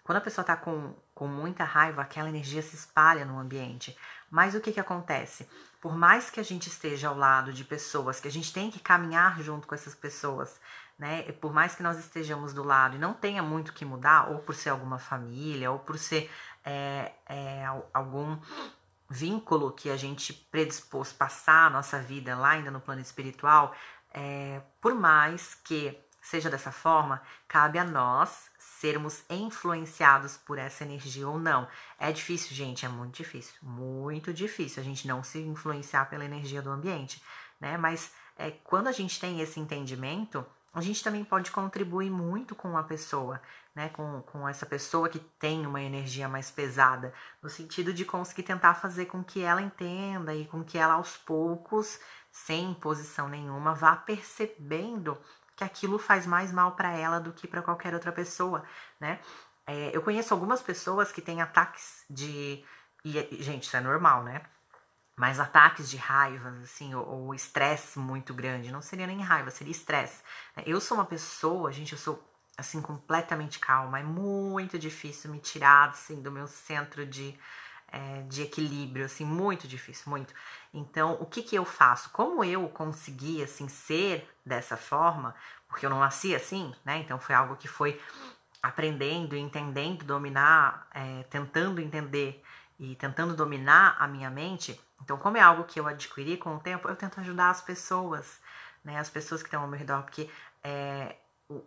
Quando a pessoa está com muita raiva, aquela energia se espalha no ambiente. Mas o que acontece? Por mais que a gente esteja ao lado de pessoas, que a gente tem que caminhar junto com essas pessoas, né? Por mais que nós estejamos do lado e não tenha muito que mudar, ou por ser alguma família, ou por ser algum vínculo que a gente predispôs passar a nossa vida lá ainda no plano espiritual, por mais que seja dessa forma, cabe a nós sermos influenciados por essa energia ou não. É difícil, gente, é muito difícil a gente não se influenciar pela energia do ambiente, né? Mas quando a gente tem esse entendimento, a gente também pode contribuir muito com a pessoa, né? Com essa pessoa que tem uma energia mais pesada, no sentido de conseguir tentar fazer com que ela entenda e com que ela aos poucos, sem imposição nenhuma, vá percebendo que aquilo faz mais mal para ela do que para qualquer outra pessoa, né? Eu conheço algumas pessoas que têm ataques de... E, gente, isso é normal, né? Mas ataques de raiva, assim, ou estresse muito grande, não seria nem raiva, seria estresse. Eu sou uma pessoa, gente, eu sou, assim, completamente calma. É muito difícil me tirar, assim, do meu centro de equilíbrio, assim, muito difícil, muito. Então, o que eu faço? Como eu consegui, assim, ser dessa forma, porque eu não nasci assim, né? Então, foi algo que foi aprendendo, entendendo, dominar, tentando entender e tentando dominar a minha mente. Então, como é algo que eu adquiri com o tempo, eu tento ajudar as pessoas, né? As pessoas que estão ao meu redor, porque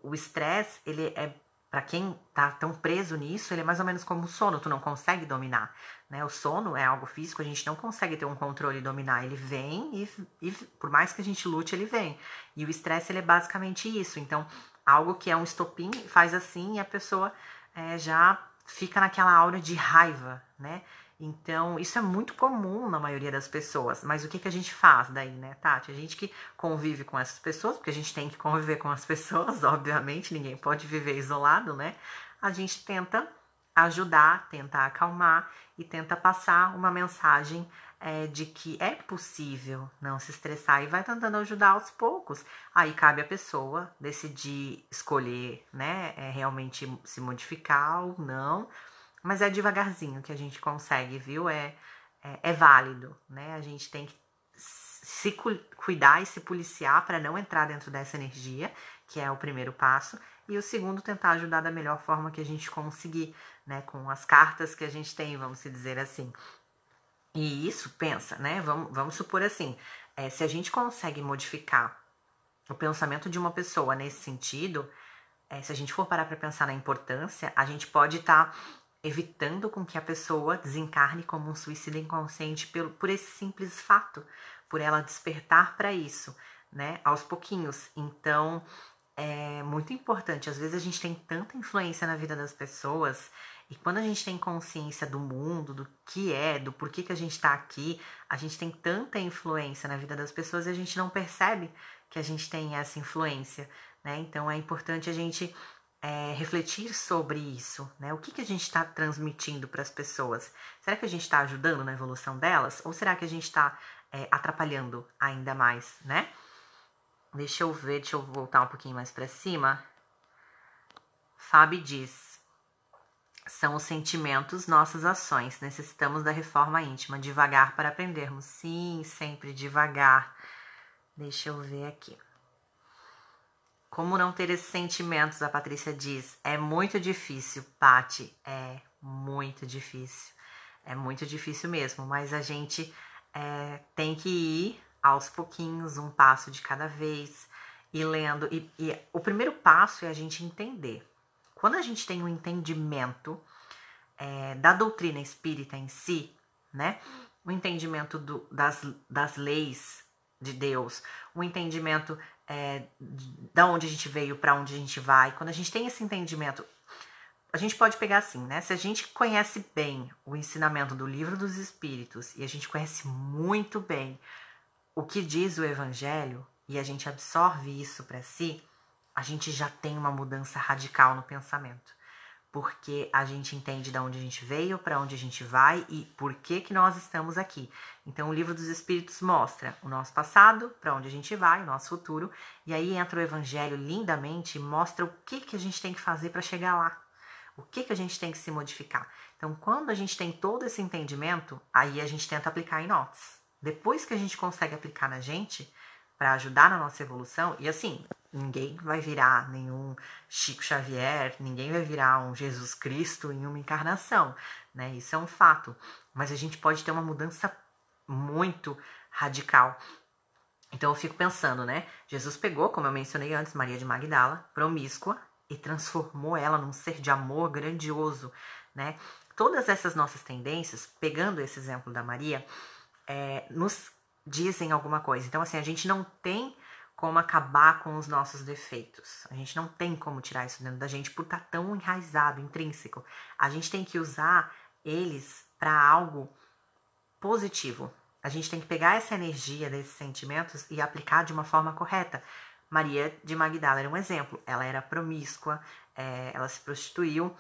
o estresse, ele é para quem tá tão preso nisso, ele é mais ou menos como o sono, tu não consegue dominar, né? O sono é algo físico, a gente não consegue ter um controle e dominar, ele vem e por mais que a gente lute, ele vem. E o estresse, ele é basicamente isso. Então, algo que é um estopim, faz assim e a pessoa já fica naquela aura de raiva, né? Então, isso é muito comum na maioria das pessoas. Mas o que a gente faz daí, né, Tati? A gente que convive com essas pessoas, porque a gente tem que conviver com as pessoas, obviamente, ninguém pode viver isolado, né? A gente tenta ajudar, tenta acalmar e tenta passar uma mensagem de que é possível não se estressar e vai tentando ajudar aos poucos. Aí cabe a pessoa decidir escolher, né, realmente se modificar ou não, mas é devagarzinho que a gente consegue, viu? É válido, né? A gente tem que se cuidar e se policiar para não entrar dentro dessa energia, que é o primeiro passo, e o segundo, tentar ajudar da melhor forma que a gente conseguir, né? Com as cartas que a gente tem, vamos dizer assim. E isso, pensa, né? Vamos supor assim, se a gente consegue modificar o pensamento de uma pessoa nesse sentido, se a gente for parar para pensar na importância, a gente pode estar evitando com que a pessoa desencarne como um suicida inconsciente por esse simples fato, por ela despertar para isso, né, aos pouquinhos. Então, é muito importante. Às vezes a gente tem tanta influência na vida das pessoas e quando a gente tem consciência do mundo, do que do porquê que a gente está aqui, a gente tem tanta influência na vida das pessoas e a gente não percebe que a gente tem essa influência, né? Então é importante a gente refletir sobre isso, né? O que a gente está transmitindo para as pessoas? Será que a gente está ajudando na evolução delas? Ou será que a gente está atrapalhando ainda mais, né? Deixa eu ver, deixa eu voltar um pouquinho mais para cima. Fábio diz: são os sentimentos nossas ações. Necessitamos da reforma íntima, devagar para aprendermos. Sim, sempre devagar. Deixa eu ver aqui. Como não ter esses sentimentos, a Patrícia diz. É muito difícil, Pati. É muito difícil. É muito difícil mesmo, mas a gente tem que ir aos pouquinhos, um passo de cada vez, e lendo. E o primeiro passo é a gente entender. Quando a gente tem um entendimento da doutrina espírita em si, né? O entendimento das leis de Deus, o entendimento da onde a gente veio, para onde a gente vai. Quando a gente tem esse entendimento, a gente pode pegar assim, né? Se a gente conhece bem o ensinamento do Livro dos Espíritos e a gente conhece muito bem o que diz o Evangelho e a gente absorve isso para si, a gente já tem uma mudança radical no pensamento. Porque a gente entende de onde a gente veio, para onde a gente vai e por que nós estamos aqui. Então, o Livro dos Espíritos mostra o nosso passado, para onde a gente vai, o nosso futuro, e aí entra o Evangelho lindamente e mostra o que a gente tem que fazer para chegar lá, o que a gente tem que se modificar. Então, quando a gente tem todo esse entendimento, aí a gente tenta aplicar em nós. Depois que a gente consegue aplicar na gente, para ajudar na nossa evolução, e assim, ninguém vai virar nenhum Chico Xavier, ninguém vai virar um Jesus Cristo em uma encarnação, né? Isso é um fato. Mas a gente pode ter uma mudança muito radical. Então eu fico pensando, né? Jesus pegou, como eu mencionei antes, Maria de Magdala, promíscua, e transformou ela num ser de amor grandioso, né? Todas essas nossas tendências, pegando esse exemplo da Maria, nos dizem alguma coisa. Então, assim, a gente não tem como acabar com os nossos defeitos. A gente não tem como tirar isso dentro da gente por estar tão enraizado, intrínseco. A gente tem que usar eles para algo positivo. A gente tem que pegar essa energia desses sentimentos e aplicar de uma forma correta. Maria de Magdala era um exemplo. Ela era promíscua, ela se prostituiu.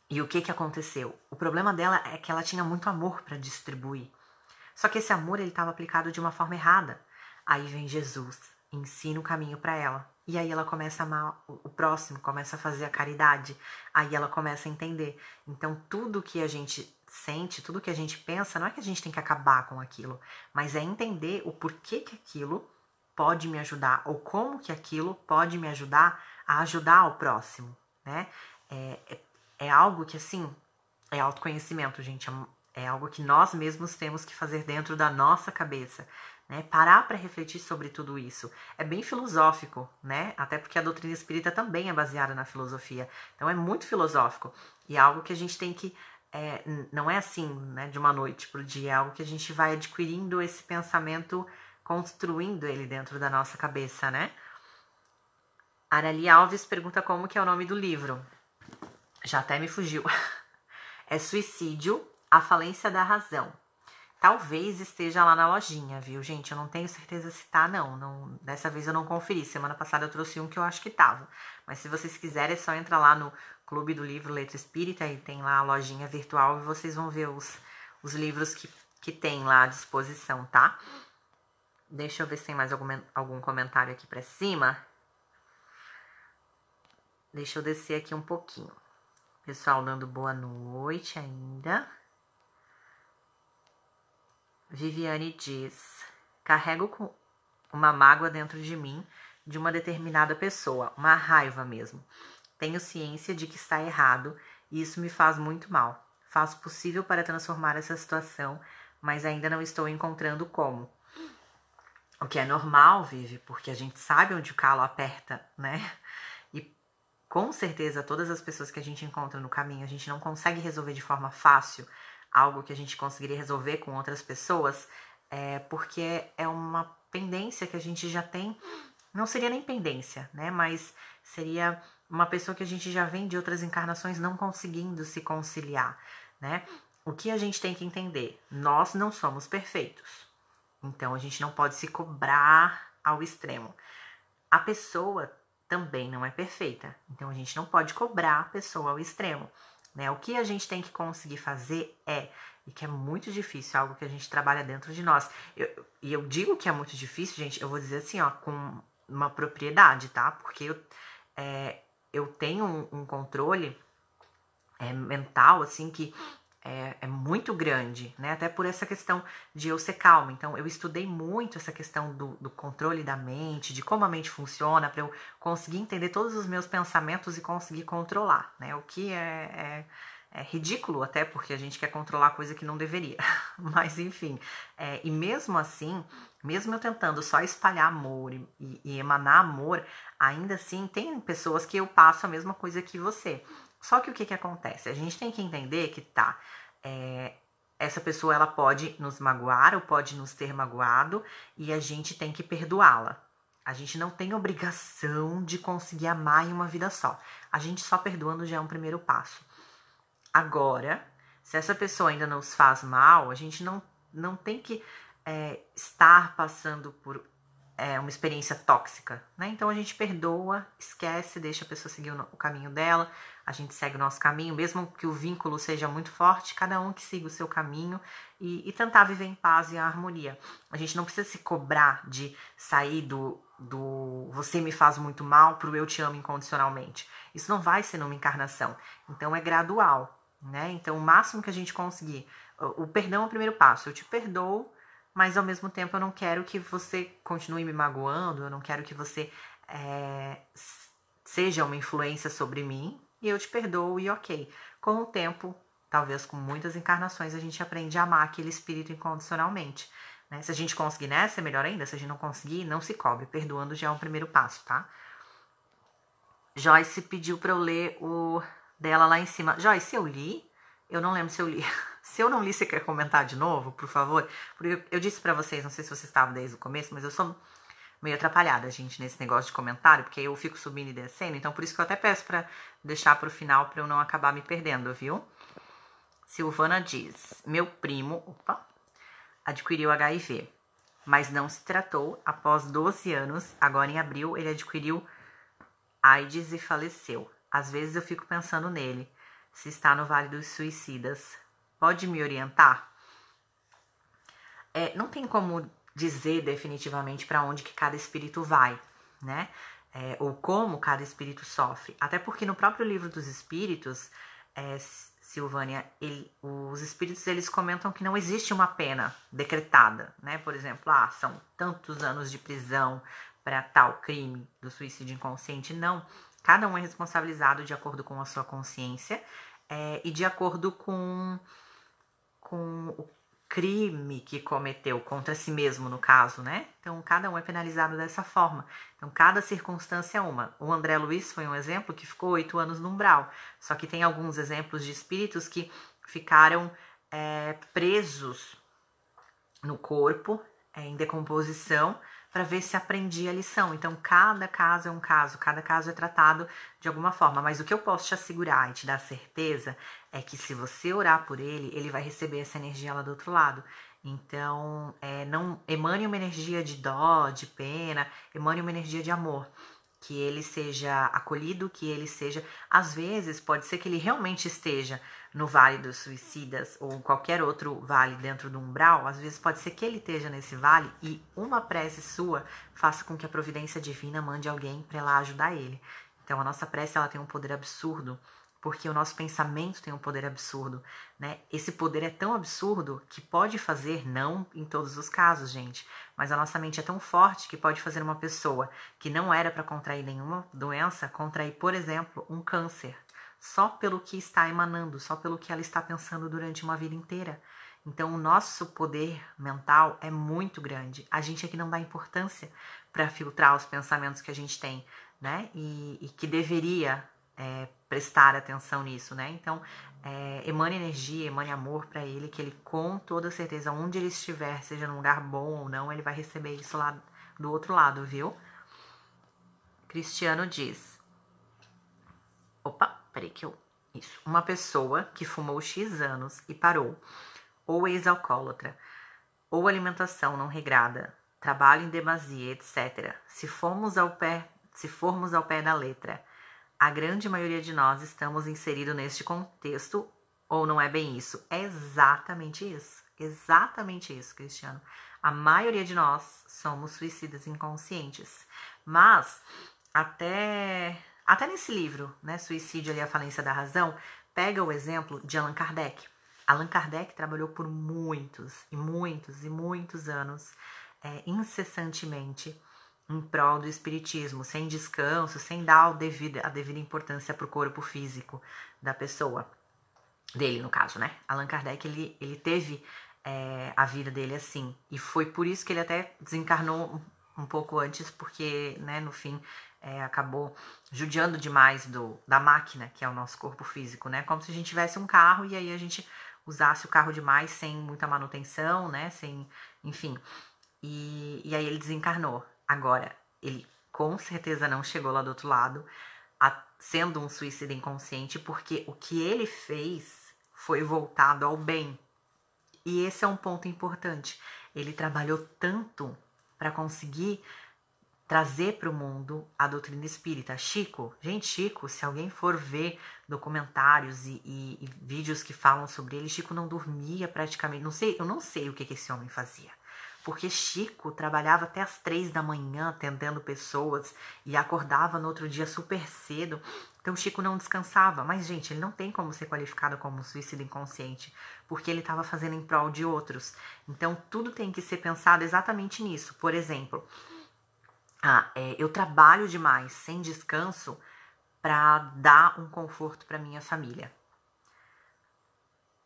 E o que aconteceu? O problema dela é que ela tinha muito amor para distribuir. Só que esse amor ele estava aplicado de uma forma errada. Aí vem Jesus, ensina o caminho para ela. E aí ela começa a amar o próximo, começa a fazer a caridade. Aí ela começa a entender. Então tudo que a gente sente, tudo que a gente pensa, não é que a gente tem que acabar com aquilo, mas é entender o porquê que aquilo pode me ajudar ou como que aquilo pode me ajudar a ajudar o próximo, né? É algo que, assim, é autoconhecimento, gente. É algo que nós mesmos temos que fazer dentro da nossa cabeça, né? Parar para refletir sobre tudo isso. É bem filosófico, né? Até porque a doutrina espírita também é baseada na filosofia. Então é muito filosófico. E é algo que a gente tem que... não é assim, né, de uma noite pro dia. É algo que a gente vai adquirindo esse pensamento, construindo ele dentro da nossa cabeça, né? Arali Alves pergunta como que é o nome do livro. Já até me fugiu. É Suicídio, a Falência da Razão. Talvez esteja lá na lojinha, viu, gente? Eu não tenho certeza se tá, não. Dessa vez eu não conferi. Semana passada eu trouxe um que eu acho que tava. Mas se vocês quiserem, é só entrar lá no Clube do Livro Letra Espírita e tem lá a lojinha virtual e vocês vão ver os livros que tem lá à disposição, tá? Deixa eu ver se tem mais algum comentário aqui pra cima. Deixa eu descer aqui um pouquinho. Pessoal dando boa noite ainda. Viviane diz: carrego com uma mágoa dentro de mim de uma determinada pessoa, uma raiva mesmo. Tenho ciência de que está errado e isso me faz muito mal. Faço o possível para transformar essa situação, mas ainda não estou encontrando como. O que é normal, Vivi, porque a gente sabe onde o calo aperta, né? E com certeza todas as pessoas que a gente encontra no caminho, a gente não consegue resolver de forma fácil algo que a gente conseguiria resolver com outras pessoas, porque é uma pendência que a gente já tem. Não seria nem pendência, né? Mas seria uma pessoa que a gente já vem de outras encarnações não conseguindo se conciliar, né? O que a gente tem que entender? Nós não somos perfeitos. Então a gente não pode se cobrar ao extremo. A pessoa também não é perfeita. Então a gente não pode cobrar a pessoa ao extremo, né? O que a gente tem que conseguir fazer e que é muito difícil, algo que a gente trabalha dentro de nós. E eu digo que é muito difícil, gente, eu vou dizer assim, ó, com uma propriedade, tá? Porque eu tenho um controle mental, assim, que é muito grande, né? Até por essa questão de eu ser calma. Então, eu estudei muito essa questão do controle da mente, de como a mente funciona, para eu conseguir entender todos os meus pensamentos e conseguir controlar, né? O que é ridículo até, porque a gente quer controlar coisa que não deveria. Mas, enfim, e mesmo assim, mesmo eu tentando só espalhar amor e emanar amor, ainda assim, tem pessoas que eu passo a mesma coisa que você. Só que o que acontece? A gente tem que entender que essa pessoa ela pode nos magoar ou pode nos ter magoado e a gente tem que perdoá-la. A gente não tem obrigação de conseguir amar em uma vida só. A gente só perdoando já é um primeiro passo. Agora, se essa pessoa ainda nos faz mal, a gente não tem que estar passando por uma experiência tóxica, né? Então a gente perdoa, esquece, deixa a pessoa seguir o caminho dela, a gente segue o nosso caminho, mesmo que o vínculo seja muito forte, cada um que siga o seu caminho e tentar viver em paz e harmonia. A gente não precisa se cobrar de sair do você me faz muito mal pro eu te amo incondicionalmente. Isso não vai ser numa encarnação. Então é gradual, né? Então o máximo que a gente conseguir, o perdão é o primeiro passo. Eu te perdoo, mas ao mesmo tempo eu não quero que você continue me magoando, eu não quero que você seja uma influência sobre mim, e eu te perdoo e ok. Com o tempo, talvez com muitas encarnações, a gente aprende a amar aquele espírito incondicionalmente, né? Se a gente conseguir nessa, é melhor ainda. Se a gente não conseguir, não se cobre. Perdoando já é um primeiro passo, tá? Joyce pediu pra eu ler o dela lá em cima. Joyce, eu li? Eu não lembro se eu li. Se eu não li, você quer comentar de novo, por favor? Porque eu disse pra vocês, não sei se vocês estavam desde o começo, mas eu sou meio atrapalhada, gente, nesse negócio de comentário, porque eu fico subindo e descendo, então por isso que eu até peço pra deixar pro final, pra eu não acabar me perdendo, viu? Silvana diz: meu primo, adquiriu HIV, mas não se tratou. Após 12 anos, agora em abril, ele adquiriu AIDS e faleceu. Às vezes eu fico pensando nele, se está no Vale dos Suicidas. Pode me orientar? Não tem como dizer definitivamente para onde que cada espírito vai, né? Ou como cada espírito sofre. Até porque no próprio livro dos espíritos, Silvânia, os espíritos eles comentam que não existe uma pena decretada, né? Por exemplo, são tantos anos de prisão para tal crime do suicídio inconsciente. Não. Cada um é responsabilizado de acordo com a sua consciência e de acordo com crime que cometeu contra si mesmo, no caso, né? Então, cada um é penalizado dessa forma. Então, cada circunstância é uma. O André Luiz foi um exemplo que ficou 8 anos no umbral. Só que tem alguns exemplos de espíritos que ficaram presos no corpo, em decomposição, para ver se aprendia a lição. Então, cada caso é um caso, cada caso é tratado de alguma forma. Mas o que eu posso te assegurar e te dar certeza é que se você orar por ele, ele vai receber essa energia lá do outro lado. Então, não emane uma energia de dó, de pena, emane uma energia de amor. Que ele seja acolhido, que ele seja... Às vezes, pode ser que ele realmente esteja no Vale dos Suicidas ou qualquer outro vale dentro do umbral. Às vezes pode ser que ele esteja nesse vale e uma prece sua faça com que a providência divina mande alguém para lá ajudar ele. Então, a nossa prece ela tem um poder absurdo, porque o nosso pensamento tem um poder absurdo, né? Esse poder é tão absurdo que pode fazer, não em todos os casos, gente, mas a nossa mente é tão forte que pode fazer uma pessoa que não era para contrair nenhuma doença, contrair, por exemplo, um câncer, só pelo que está emanando, só pelo que ela está pensando durante uma vida inteira. Então, o nosso poder mental é muito grande. A gente aqui não dá importância para filtrar os pensamentos que a gente tem, né? E que deveria prestar atenção nisso, né? Então, emane energia, emane amor para ele, que ele com toda certeza, onde ele estiver, seja num lugar bom ou não, ele vai receber isso lá do outro lado, viu? Cristiano diz... Opa, peraí que eu... Isso. Uma pessoa que fumou X anos e parou, ou ex-alcoólatra, ou alimentação não regrada, trabalho em demasia, etc. Se formos ao pé da letra, a grande maioria de nós estamos inseridos neste contexto, ou não é bem isso? É exatamente isso. Exatamente isso, Cristiano. A maioria de nós somos suicidas inconscientes. Mas, até nesse livro, né, Suicídio e a Falência da Razão, pega o exemplo de Allan Kardec. Allan Kardec trabalhou por muitos e muitos e muitos anos, incessantemente, em prol do espiritismo, sem descanso, sem dar a devida importância para o corpo físico da pessoa, dele no caso, né? Allan Kardec, ele teve a vida dele assim, e foi por isso que ele até desencarnou um pouco antes, porque, né, no fim, acabou judiando demais da máquina, que é o nosso corpo físico, né? Como se a gente tivesse um carro e aí a gente usasse o carro demais sem muita manutenção, né? Sem, enfim. E aí ele desencarnou. Agora, ele com certeza não chegou lá do outro lado, sendo um suicida inconsciente, porque o que ele fez foi voltado ao bem. E esse é um ponto importante. Ele trabalhou tanto para conseguir trazer para o mundo a doutrina espírita. Chico, se alguém for ver documentários e vídeos que falam sobre ele, Chico não dormia praticamente. Eu não sei o que esse homem fazia. Porque Chico trabalhava até as 3 da manhã atendendo pessoas e acordava no outro dia super cedo. Então Chico não descansava. Mas, gente, ele não tem como ser qualificado como um suicida inconsciente, porque ele estava fazendo em prol de outros. Então tudo tem que ser pensado exatamente nisso. Por exemplo, eu trabalho demais sem descanso para dar um conforto para minha família.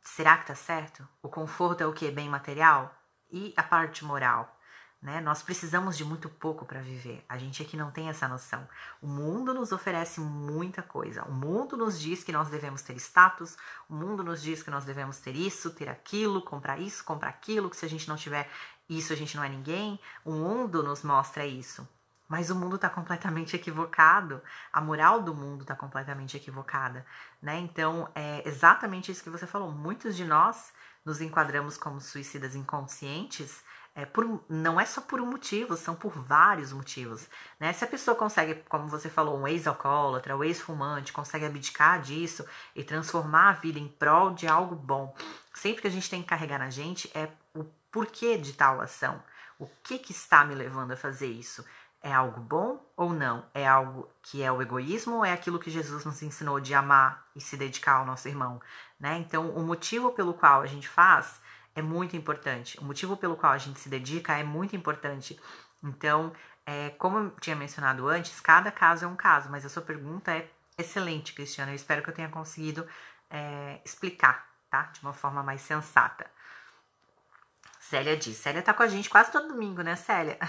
Será que tá certo? O conforto é o quê? Bem material? E a parte moral, né? Nós precisamos de muito pouco para viver. A gente aqui não tem essa noção. O mundo nos oferece muita coisa. O mundo nos diz que nós devemos ter status. O mundo nos diz que nós devemos ter isso, ter aquilo, comprar isso, comprar aquilo. Que se a gente não tiver isso, a gente não é ninguém. O mundo nos mostra isso. Mas o mundo está completamente equivocado. A moral do mundo está completamente equivocada, né? Então, é exatamente isso que você falou. Muitos de nós nos enquadramos como suicidas inconscientes, não é só por um motivo, são por vários motivos, né? Se a pessoa consegue, como você falou, um ex-alcoólatra, um ex-fumante, consegue abdicar disso e transformar a vida em prol de algo bom, sempre que a gente tem que carregar na gente é o porquê de tal ação. O que está me levando a fazer isso? É algo bom ou não? É algo que é o egoísmo ou é aquilo que Jesus nos ensinou de amar e se dedicar ao nosso irmão, né? Então, o motivo pelo qual a gente faz é muito importante. O motivo pelo qual a gente se dedica é muito importante. Então, como eu tinha mencionado antes, cada caso é um caso, mas a sua pergunta é excelente, Cristiana. Eu espero que eu tenha conseguido explicar, tá? De uma forma mais sensata. Célia diz. Célia tá com a gente quase todo domingo, né, Célia?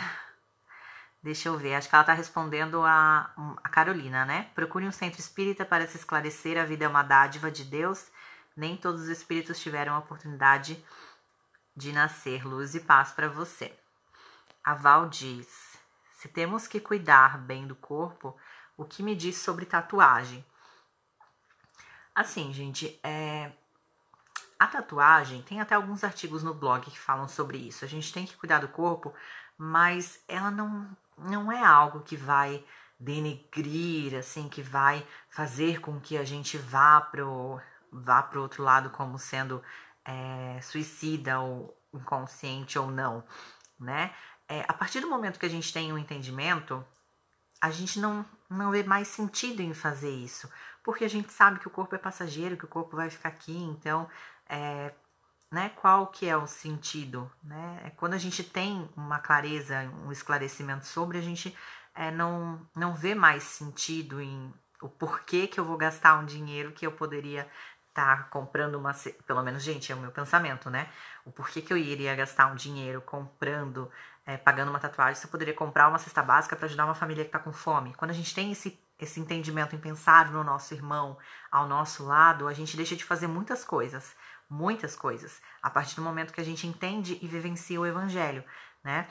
Deixa eu ver, acho que ela tá respondendo a Carolina, né? Procure um centro espírita para se esclarecer, a vida é uma dádiva de Deus, nem todos os espíritos tiveram a oportunidade de nascer. Luz e paz para você. A Val diz, se temos que cuidar bem do corpo, o que me diz sobre tatuagem? Assim, gente, a tatuagem, tem até alguns artigos no blog que falam sobre isso. A gente tem que cuidar do corpo, mas ela não é algo que vai denegrir, assim, que vai fazer com que a gente vá pro outro lado como sendo suicida ou inconsciente ou não, né? A partir do momento que a gente tem um entendimento, a gente não vê mais sentido em fazer isso, porque a gente sabe que o corpo é passageiro, que o corpo vai ficar aqui, então, né, qual que é o sentido, né? Quando a gente tem uma clareza, um esclarecimento sobre, a gente não vê mais sentido em o porquê que eu vou gastar um dinheiro que eu poderia estar comprando pelo menos, gente, é o meu pensamento, né? O porquê que eu iria gastar um dinheiro comprando, pagando uma tatuagem, se eu poderia comprar uma cesta básica para ajudar uma família que está com fome. Quando a gente tem esse entendimento em pensar no nosso irmão ao nosso lado, a gente deixa de fazer muitas coisas, a partir do momento que a gente entende e vivencia o evangelho, né?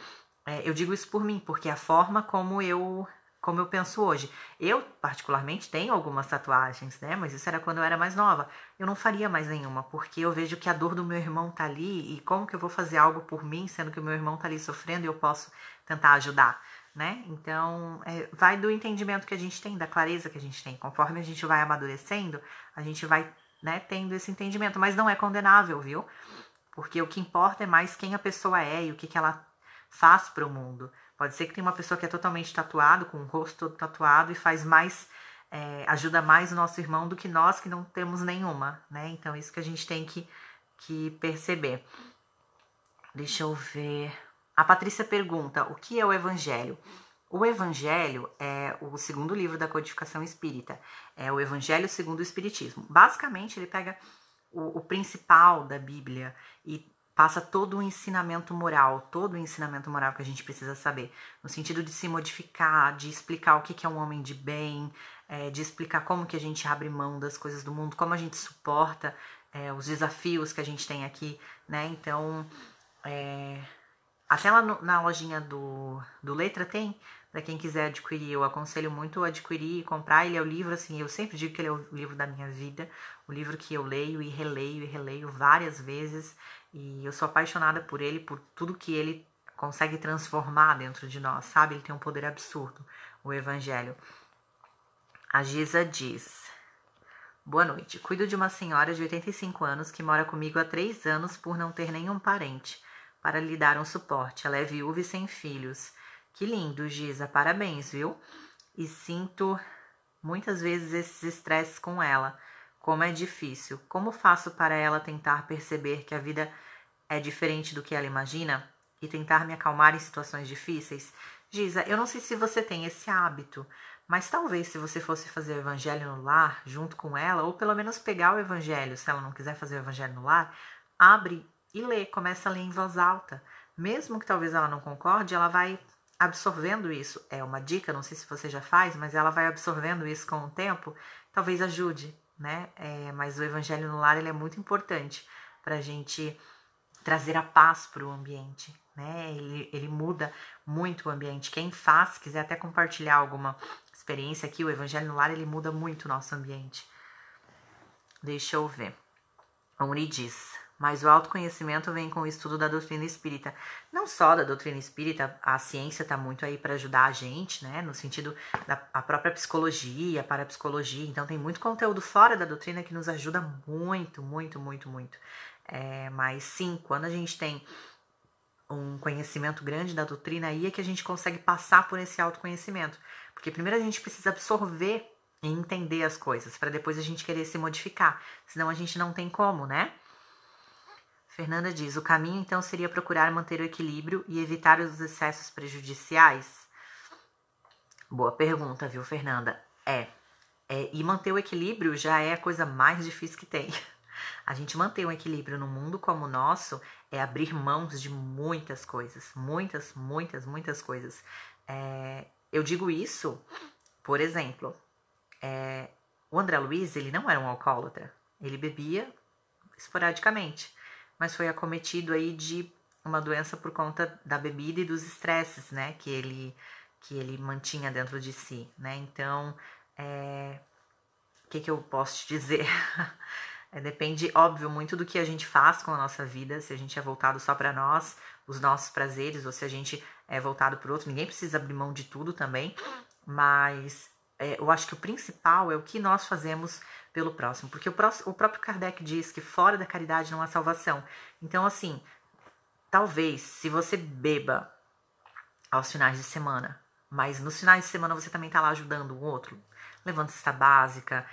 Eu digo isso por mim, porque é a forma como eu penso hoje. Eu, particularmente, tenho algumas tatuagens, né? Mas isso era quando eu era mais nova. Eu não faria mais nenhuma, porque eu vejo que a dor do meu irmão tá ali, e como que eu vou fazer algo por mim, sendo que o meu irmão tá ali sofrendo e eu posso tentar ajudar, né? Então, vai do entendimento que a gente tem, da clareza que a gente tem. Conforme a gente vai amadurecendo, a gente vai, né, tendo esse entendimento. Mas não é condenável, viu? Porque o que importa é mais quem a pessoa é e o que ela faz para o mundo. Pode ser que tenha uma pessoa que é totalmente tatuado, com o rosto todo tatuado e faz mais, ajuda mais o nosso irmão do que nós que não temos nenhuma, né? Então, isso que a gente tem que perceber. Deixa eu ver. A Patrícia pergunta, o que é o Evangelho? O Evangelho é o segundo livro da codificação espírita. É o Evangelho segundo o Espiritismo. Basicamente, ele pega o principal da Bíblia e passa todo o ensinamento moral que a gente precisa saber, no sentido de se modificar, de explicar o que é um homem de bem, de explicar como que a gente abre mão das coisas do mundo, como a gente suporta os desafios que a gente tem aqui, né? Então, até lá na lojinha do Letra tem, para quem quiser adquirir, eu aconselho muito adquirir e comprar. Ele é o livro, assim, eu sempre digo que ele é o livro da minha vida, o livro que eu leio e releio várias vezes, e eu sou apaixonada por ele, por tudo que ele consegue transformar dentro de nós, sabe? Ele tem um poder absurdo, o Evangelho. A Giza diz, boa noite, cuido de uma senhora de 85 anos que mora comigo há 3 anos por não ter nenhum parente para lhe dar um suporte. Ela é viúva e sem filhos. Que lindo, Giza, parabéns, viu? E sinto muitas vezes esses estresses com ela. Como é difícil. Como faço para ela tentar perceber que a vida é diferente do que ela imagina e tentar me acalmar em situações difíceis? Giza, eu não sei se você tem esse hábito, mas talvez se você fosse fazer o evangelho no lar junto com ela, ou pelo menos pegar o evangelho, se ela não quiser fazer o evangelho no lar, abre e lê, começa a ler em voz alta. Mesmo que talvez ela não concorde, ela vai absorvendo isso. É uma dica, não sei se você já faz, mas ela vai absorvendo isso com o tempo, talvez ajude, né? Mas o evangelho no lar ele é muito importante para a gente trazer a paz para o ambiente, né? Ele muda muito o ambiente. Quem faz, quiser até compartilhar alguma experiência aqui, o evangelho no lar ele muda muito o nosso ambiente. Deixa eu ver. A Uni diz, mas o autoconhecimento vem com o estudo da doutrina espírita. Não só da doutrina espírita, a ciência está muito aí para ajudar a gente, né? No sentido da própria psicologia, parapsicologia. Então tem muito conteúdo fora da doutrina que nos ajuda muito, muito, muito, muito. Mas sim, quando a gente tem um conhecimento grande da doutrina, aí é que a gente consegue passar por esse autoconhecimento. Porque primeiro a gente precisa absorver e entender as coisas, para depois a gente querer se modificar. Senão a gente não tem como, né? Fernanda diz, o caminho então seria procurar manter o equilíbrio e evitar os excessos prejudiciais? Boa pergunta, viu, Fernanda? E manter o equilíbrio já é a coisa mais difícil que tem. A gente manter um equilíbrio no mundo como o nosso é abrir mãos de muitas coisas. Muitas, muitas, muitas coisas. Eu digo isso, por exemplo, o André Luiz, ele não era um alcoólatra. Ele bebia esporadicamente, mas foi acometido aí de uma doença por conta da bebida e dos estresses, né, que ele mantinha dentro de si, né? Então, o que eu posso te dizer? Depende, óbvio, muito do que a gente faz com a nossa vida, se a gente é voltado só para nós, os nossos prazeres, ou se a gente é voltado para outros. Ninguém precisa abrir mão de tudo também, mas eu acho que o principal é o que nós fazemos pelo próximo, porque o próprio Kardec diz que fora da caridade não há salvação. Então, assim, talvez se você beba aos finais de semana, mas nos finais de semana você também tá lá ajudando o outro, levando cesta básica,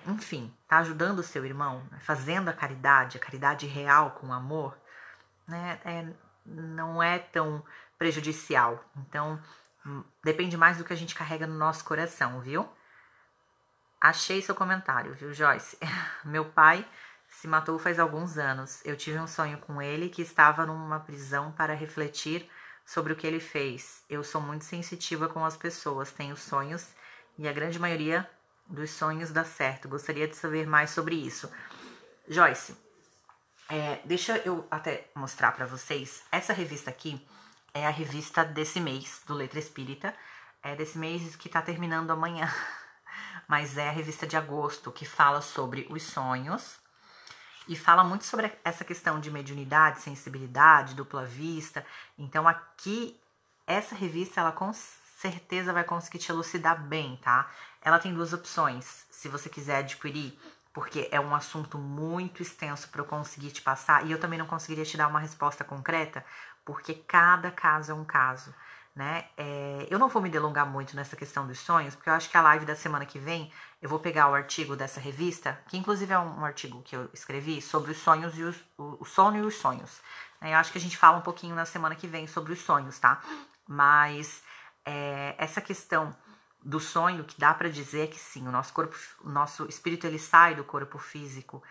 enfim, tá ajudando o seu irmão, né, fazendo a caridade real com amor, né, não é tão prejudicial. Então, depende mais do que a gente carrega no nosso coração, viu? Achei seu comentário, viu, Joyce? Meu pai se matou faz alguns anos. Eu tive um sonho com ele que estava numa prisão para refletir sobre o que ele fez. Eu sou muito sensitiva com as pessoas, tenho sonhos e a grande maioria dos sonhos dá certo. Gostaria de saber mais sobre isso. Joyce, deixa eu até mostrar para vocês. Essa revista aqui é a revista desse mês, do Letra Espírita. É desse mês que tá terminando amanhã. Mas é a revista de agosto, que fala sobre os sonhos e fala muito sobre essa questão de mediunidade, sensibilidade, dupla vista. Então aqui, essa revista, ela com certeza vai conseguir te elucidar bem, tá? Ela tem duas opções, se você quiser adquirir, porque é um assunto muito extenso para eu conseguir te passar, e eu também não conseguiria te dar uma resposta concreta, porque cada caso é um caso, né? Eu não vou me delongar muito nessa questão dos sonhos, porque eu acho que a live da semana que vem eu vou pegar o artigo dessa revista, que inclusive é um artigo que eu escrevi sobre os sonhos e o sono e os sonhos. Eu acho que a gente fala um pouquinho na semana que vem sobre os sonhos, tá? Mas essa questão do sonho, que dá para dizer que sim, o nosso espírito ele sai do corpo físico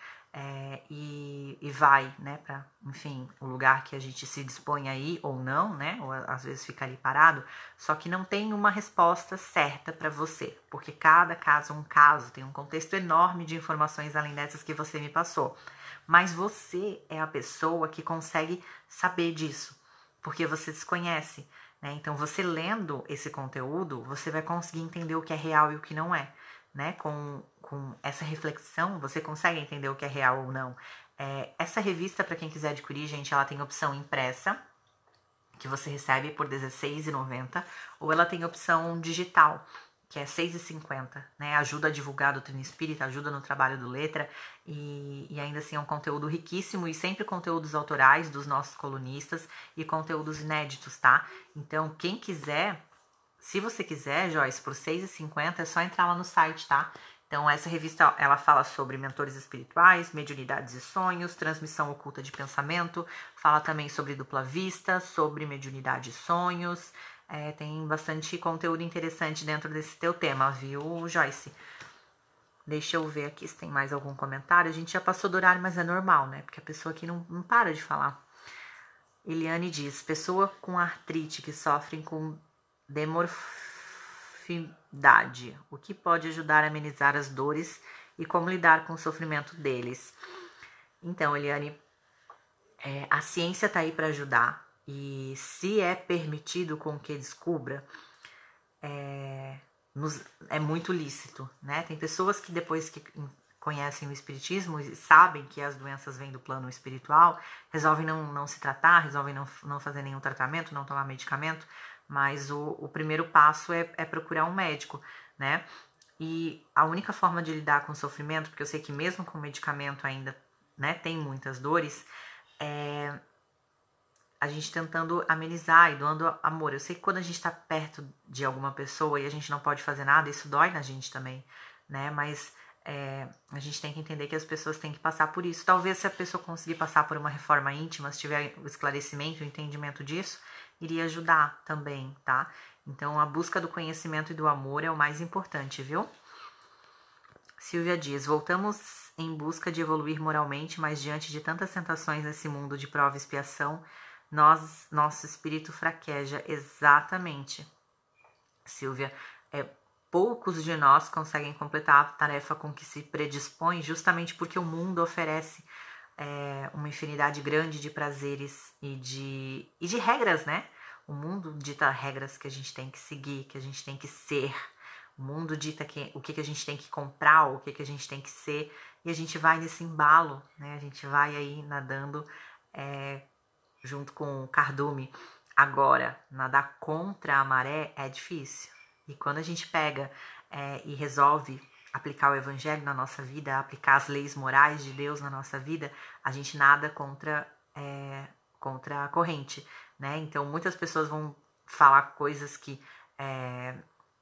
e vai, né, para, enfim, o lugar que a gente se dispõe aí ou não, né, ou às vezes fica ali parado, só que não tem uma resposta certa para você, porque cada caso é um caso, tem um contexto enorme de informações além dessas que você me passou, mas você é a pessoa que consegue saber disso, porque você se conhece, né? Então, você lendo esse conteúdo, você vai conseguir entender o que é real e o que não é, né? Com essa reflexão, você consegue entender o que é real ou não. Essa revista, para quem quiser adquirir, gente, ela tem opção impressa, que você recebe por R$16,90, ou ela tem opção digital, que é R$6,50, né? Ajuda a divulgar a doutrina espírita, ajuda no trabalho do Letra, e ainda assim é um conteúdo riquíssimo, e sempre conteúdos autorais dos nossos colunistas, e conteúdos inéditos, tá? Então, quem quiser, se você quiser, Joyce, por R$6,50, é só entrar lá no site, tá? Então, essa revista, ela fala sobre mentores espirituais, mediunidades e sonhos, transmissão oculta de pensamento, fala também sobre dupla vista, sobre mediunidade e sonhos, tem bastante conteúdo interessante dentro desse teu tema, viu, Joyce? Deixa eu ver aqui se tem mais algum comentário. A gente já passou do horário, mas é normal, né? Porque a pessoa aqui não para de falar. Eliane diz, pessoa com artrite que sofrem com demorfidade, o que pode ajudar a amenizar as dores e como lidar com o sofrimento deles? Então, Eliane, a ciência tá aí para ajudar, e se é permitido com que descubra, é muito lícito, né? Tem pessoas que depois que conhecem o espiritismo e sabem que as doenças vêm do plano espiritual, resolvem não se tratar, resolvem não fazer nenhum tratamento, não tomar medicamento, mas o primeiro passo é procurar um médico, né? E a única forma de lidar com o sofrimento, porque eu sei que mesmo com medicamento ainda, né, tem muitas dores, a gente tentando amenizar e doando amor. Eu sei que quando a gente tá perto de alguma pessoa e a gente não pode fazer nada, isso dói na gente também, né? Mas a gente tem que entender que as pessoas têm que passar por isso. Talvez se a pessoa conseguir passar por uma reforma íntima, se tiver o esclarecimento, o entendimento disso, iria ajudar também, tá? Então, a busca do conhecimento e do amor é o mais importante, viu? Silvia diz, voltamos em busca de evoluir moralmente, mas diante de tantas tentações nesse mundo de prova e expiação, nosso espírito fraqueja. Exatamente, Silvia. Poucos de nós conseguem completar a tarefa com que se predispõe, justamente porque o mundo oferece uma infinidade grande de prazeres e de regras, né? O mundo dita regras que a gente tem que seguir, que a gente tem que ser. O mundo dita o que a gente tem que comprar, o que a gente tem que ser. E a gente vai nesse embalo, né? A gente vai aí nadando junto com o cardume. Agora, nadar contra a maré é difícil. E quando a gente pega e resolve aplicar o evangelho na nossa vida, aplicar as leis morais de Deus na nossa vida, a gente nada contra a corrente, né? Então, muitas pessoas vão falar coisas que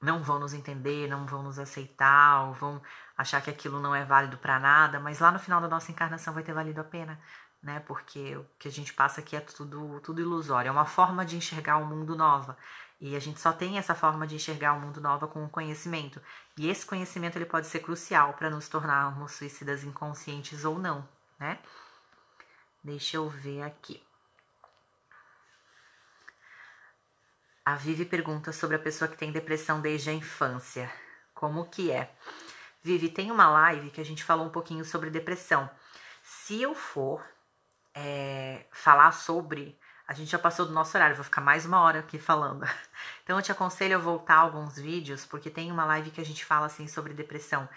não vão nos entender, não vão nos aceitar, ou vão achar que aquilo não é válido para nada, mas lá no final da nossa encarnação vai ter valido a pena, né? Porque o que a gente passa aqui é tudo ilusório, é uma forma de enxergar um mundo nova. E a gente só tem essa forma de enxergar um mundo nova com o conhecimento. E esse conhecimento ele pode ser crucial para nos tornarmos suicidas inconscientes ou não, né? Deixa eu ver aqui. A Vivi pergunta sobre a pessoa que tem depressão desde a infância. Como que é? Vivi, tem uma live que a gente falou um pouquinho sobre depressão. Se eu for falar sobre... A gente já passou do nosso horário, vou ficar mais uma hora aqui falando. Então eu te aconselho a voltar a alguns vídeos, porque tem uma live que a gente fala assim sobre depressão.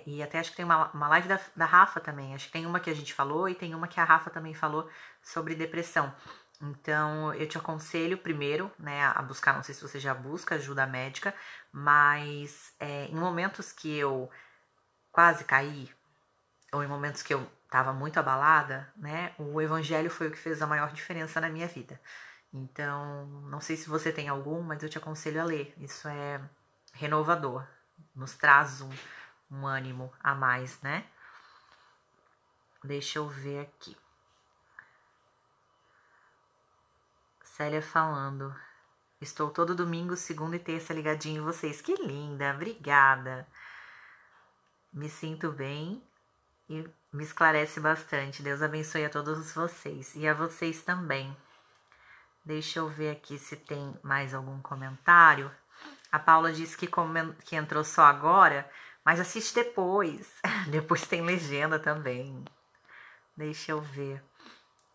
E até acho que tem uma live da Rafa também. Acho que tem uma que a gente falou e tem uma que a Rafa também falou sobre depressão. Então eu te aconselho primeiro, né, a buscar, não sei se você já busca ajuda médica, mas em momentos que eu quase caí, ou em momentos que eu estava muito abalada, né, o evangelho foi o que fez a maior diferença na minha vida. Então, não sei se você tem algum, mas eu te aconselho a ler. Isso é renovador, nos traz um ânimo a mais, né? Deixa eu ver aqui. Célia falando. Estou todo domingo, segunda e terça ligadinho em vocês. Que linda, obrigada. Me sinto bem e me esclarece bastante. Deus abençoe a todos vocês e a vocês também. Deixa eu ver aqui se tem mais algum comentário. A Paula disse que entrou só agora, mas assiste depois. Depois tem legenda também. Deixa eu ver.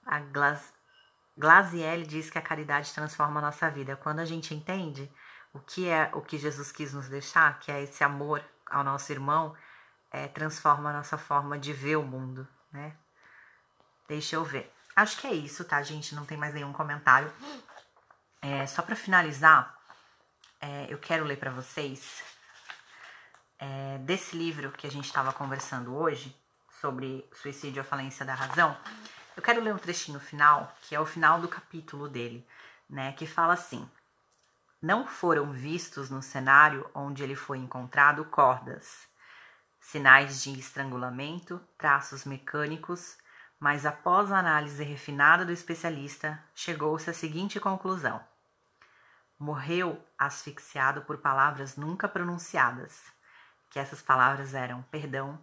A Glaziele diz que a caridade transforma a nossa vida. Quando a gente entende o que Jesus quis nos deixar, que é esse amor ao nosso irmão, transforma a nossa forma de ver o mundo, né? Deixa eu ver. Acho que é isso, tá, gente? Não tem mais nenhum comentário. Só para finalizar, eu quero ler para vocês desse livro que a gente estava conversando hoje, sobre suicídio, a falência da razão. Eu quero ler um trechinho final, que é o final do capítulo dele, né? Que fala assim: não foram vistos no cenário onde ele foi encontrado cordas, sinais de estrangulamento, traços mecânicos, mas após a análise refinada do especialista, chegou-se à seguinte conclusão: morreu asfixiado por palavras nunca pronunciadas, que essas palavras eram perdão,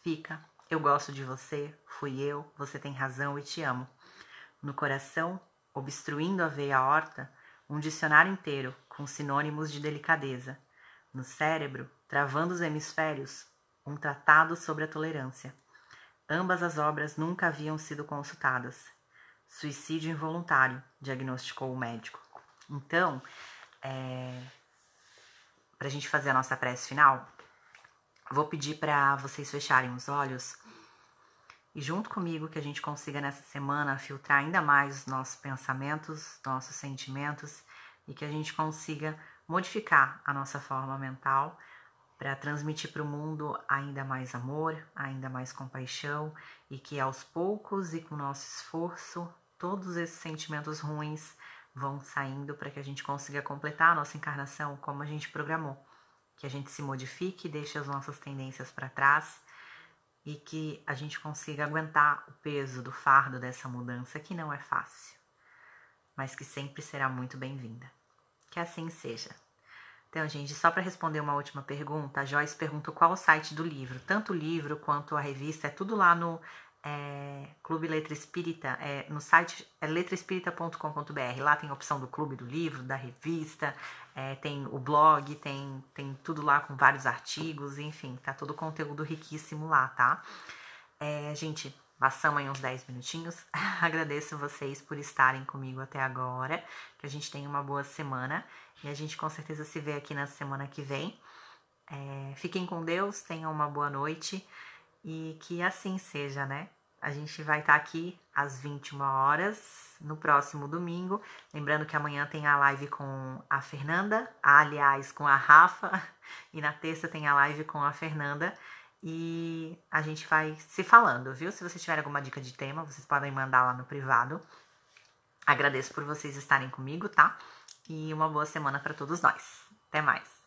fica, eu gosto de você, fui eu, você tem razão e te amo. No coração, obstruindo a veia aorta, um dicionário inteiro com sinônimos de delicadeza. No cérebro, travando os hemisférios, um tratado sobre a tolerância. Ambas as obras nunca haviam sido consultadas. Suicídio involuntário, diagnosticou o médico. Então, para a gente fazer a nossa prece final, vou pedir para vocês fecharem os olhos e junto comigo que a gente consiga nessa semana filtrar ainda mais os nossos pensamentos, nossos sentimentos e que a gente consiga modificar a nossa forma mental para transmitir para o mundo ainda mais amor, ainda mais compaixão e que aos poucos e com o nosso esforço, todos esses sentimentos ruins vão saindo para que a gente consiga completar a nossa encarnação como a gente programou. Que a gente se modifique, deixe as nossas tendências para trás e que a gente consiga aguentar o peso do fardo dessa mudança que não é fácil, mas que sempre será muito bem-vinda. Que assim seja. Então, gente, só para responder uma última pergunta, a Joyce perguntou qual o site do livro. Tanto o livro quanto a revista, é tudo lá no Clube Letra Espírita, no site letraespírita.com.br. Lá tem a opção do clube do livro, da revista, tem o blog, tem tudo lá com vários artigos, enfim, tá todo o conteúdo riquíssimo lá, tá? Gente, passamos aí uns 10 minutinhos. Agradeço vocês por estarem comigo até agora. Que a gente tenha uma boa semana. E a gente com certeza se vê aqui na semana que vem. Fiquem com Deus, tenham uma boa noite. E que assim seja, né? A gente vai estar aqui às 21 horas no próximo domingo. Lembrando que amanhã tem a live com a Fernanda. Aliás, com a Rafa. E na terça tem a live com a Fernanda. E a gente vai se falando, viu? Se vocês tiverem alguma dica de tema, vocês podem mandar lá no privado. Agradeço por vocês estarem comigo, tá? E uma boa semana para todos nós. Até mais!